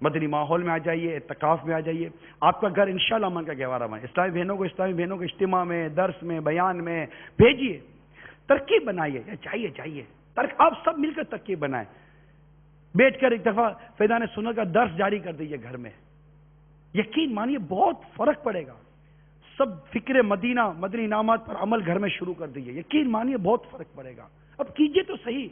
مدنی ماحول میں آ جائیے، اعتکاف میں آ جائیے. آپ کا گھر انشاءاللہ من کا گہوارہ بنے. اسلامی بہنوں کو اجتماع میں، درس میں، بیان میں بھیجیے. ترکیب بنائیے. چاہیے آپ سب مل کر ترکیب بنائیں. بیٹھ کر ایک دفعہ فیضان سنت کا درس جاری کر دیجیے گھر میں. یقین مانیے بہت فرق پڑے گا. سب فکر مدینہ، مدنی انعامات پر عمل گھر میں شروع کر دیجیے. یقین مانیے بہت فرق پڑے گا. اب کیجیے تو صحیح.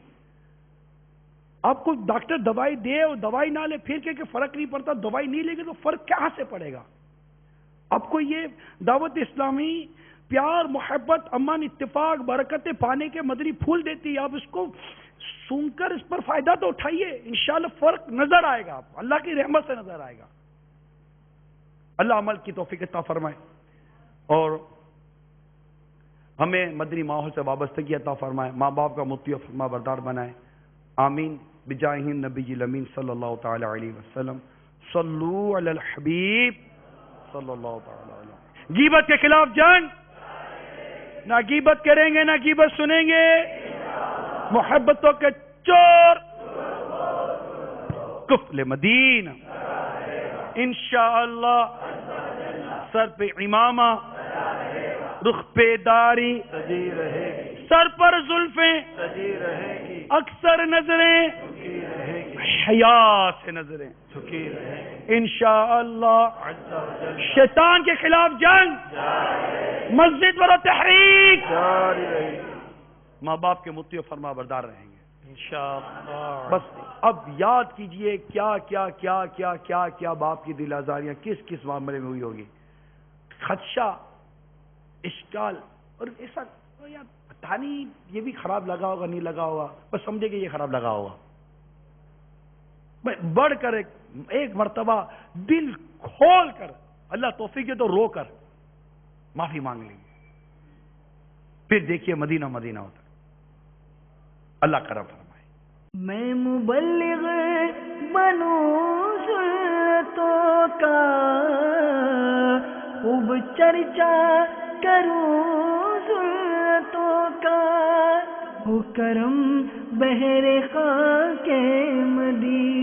آپ کو ڈاکٹر دوائی دے اور دوائی نہ لے پھر کہ فرق نہیں پڑتا، دوائی نہیں لے گے تو فرق کہاں سے پڑے گا؟ آپ کو یہ دعوت اسلامی پیار، محبت، امن، اتفاق، برکتیں پانے کے مدنی پھول دیتی ہے. آپ اس کو سن کر اس پر فائدہ تو اٹھائیے. انشاءاللہ فرق نظر آئے گا. آپ اللہ کی رحمت سے نظر آئے گا. اللہ عمل کی توفیق عطا فرمائے اور ہمیں مدنی ماحول سے وابستگی عطا فرمائے. ماں باپ کا مطیع و فرما بردار بنائے. آمین بجاہ نبی الامین صلی اللہ تعالی علیہ وسلم. صلو علی الحبیب صلی اللہ تعالی علیہ وسلم. غیبت کے خلاف جنگ. نہ غیبت کریں گے نہ غیبت سنیں گے. محبتوں کے چور کفل مدینہ انشاءاللہ. سر پہ امامہ، رخ پہ داڑھی، سر پر زلفیں، اکثر نظریں حیا سے نظریں انشاءاللہ. شیطان کے خلاف جنگ، مسجد پر تحریک. ماں باپ کے مطیع و فرما بردار رہیں گے انشاءاللہ. بس اب یاد کیجئے کیا کیا کیا کیا کیا کیا باپ کی دل آزاریاں کس کس معاملے میں ہوئی ہوگی. خدشہ، اشکال اور ایسا یار پتہ نہیں یہ بھی خراب لگا ہوگا نہیں لگا ہوگا، بس سمجھے کہ یہ خراب لگا ہوگا. بڑھ کر ایک مرتبہ دل کھول کر اللہ توفیق دے تو رو کر معافی مانگ لیں گے. پھر دیکھیے مدینہ مدینہ ہوتا. اللہ کرم فرمائے. میں مبلغ بنوں سنتوں کا، خوب چرچا کروں سنتوں کا، ہو کرم بہر خاک مدینہ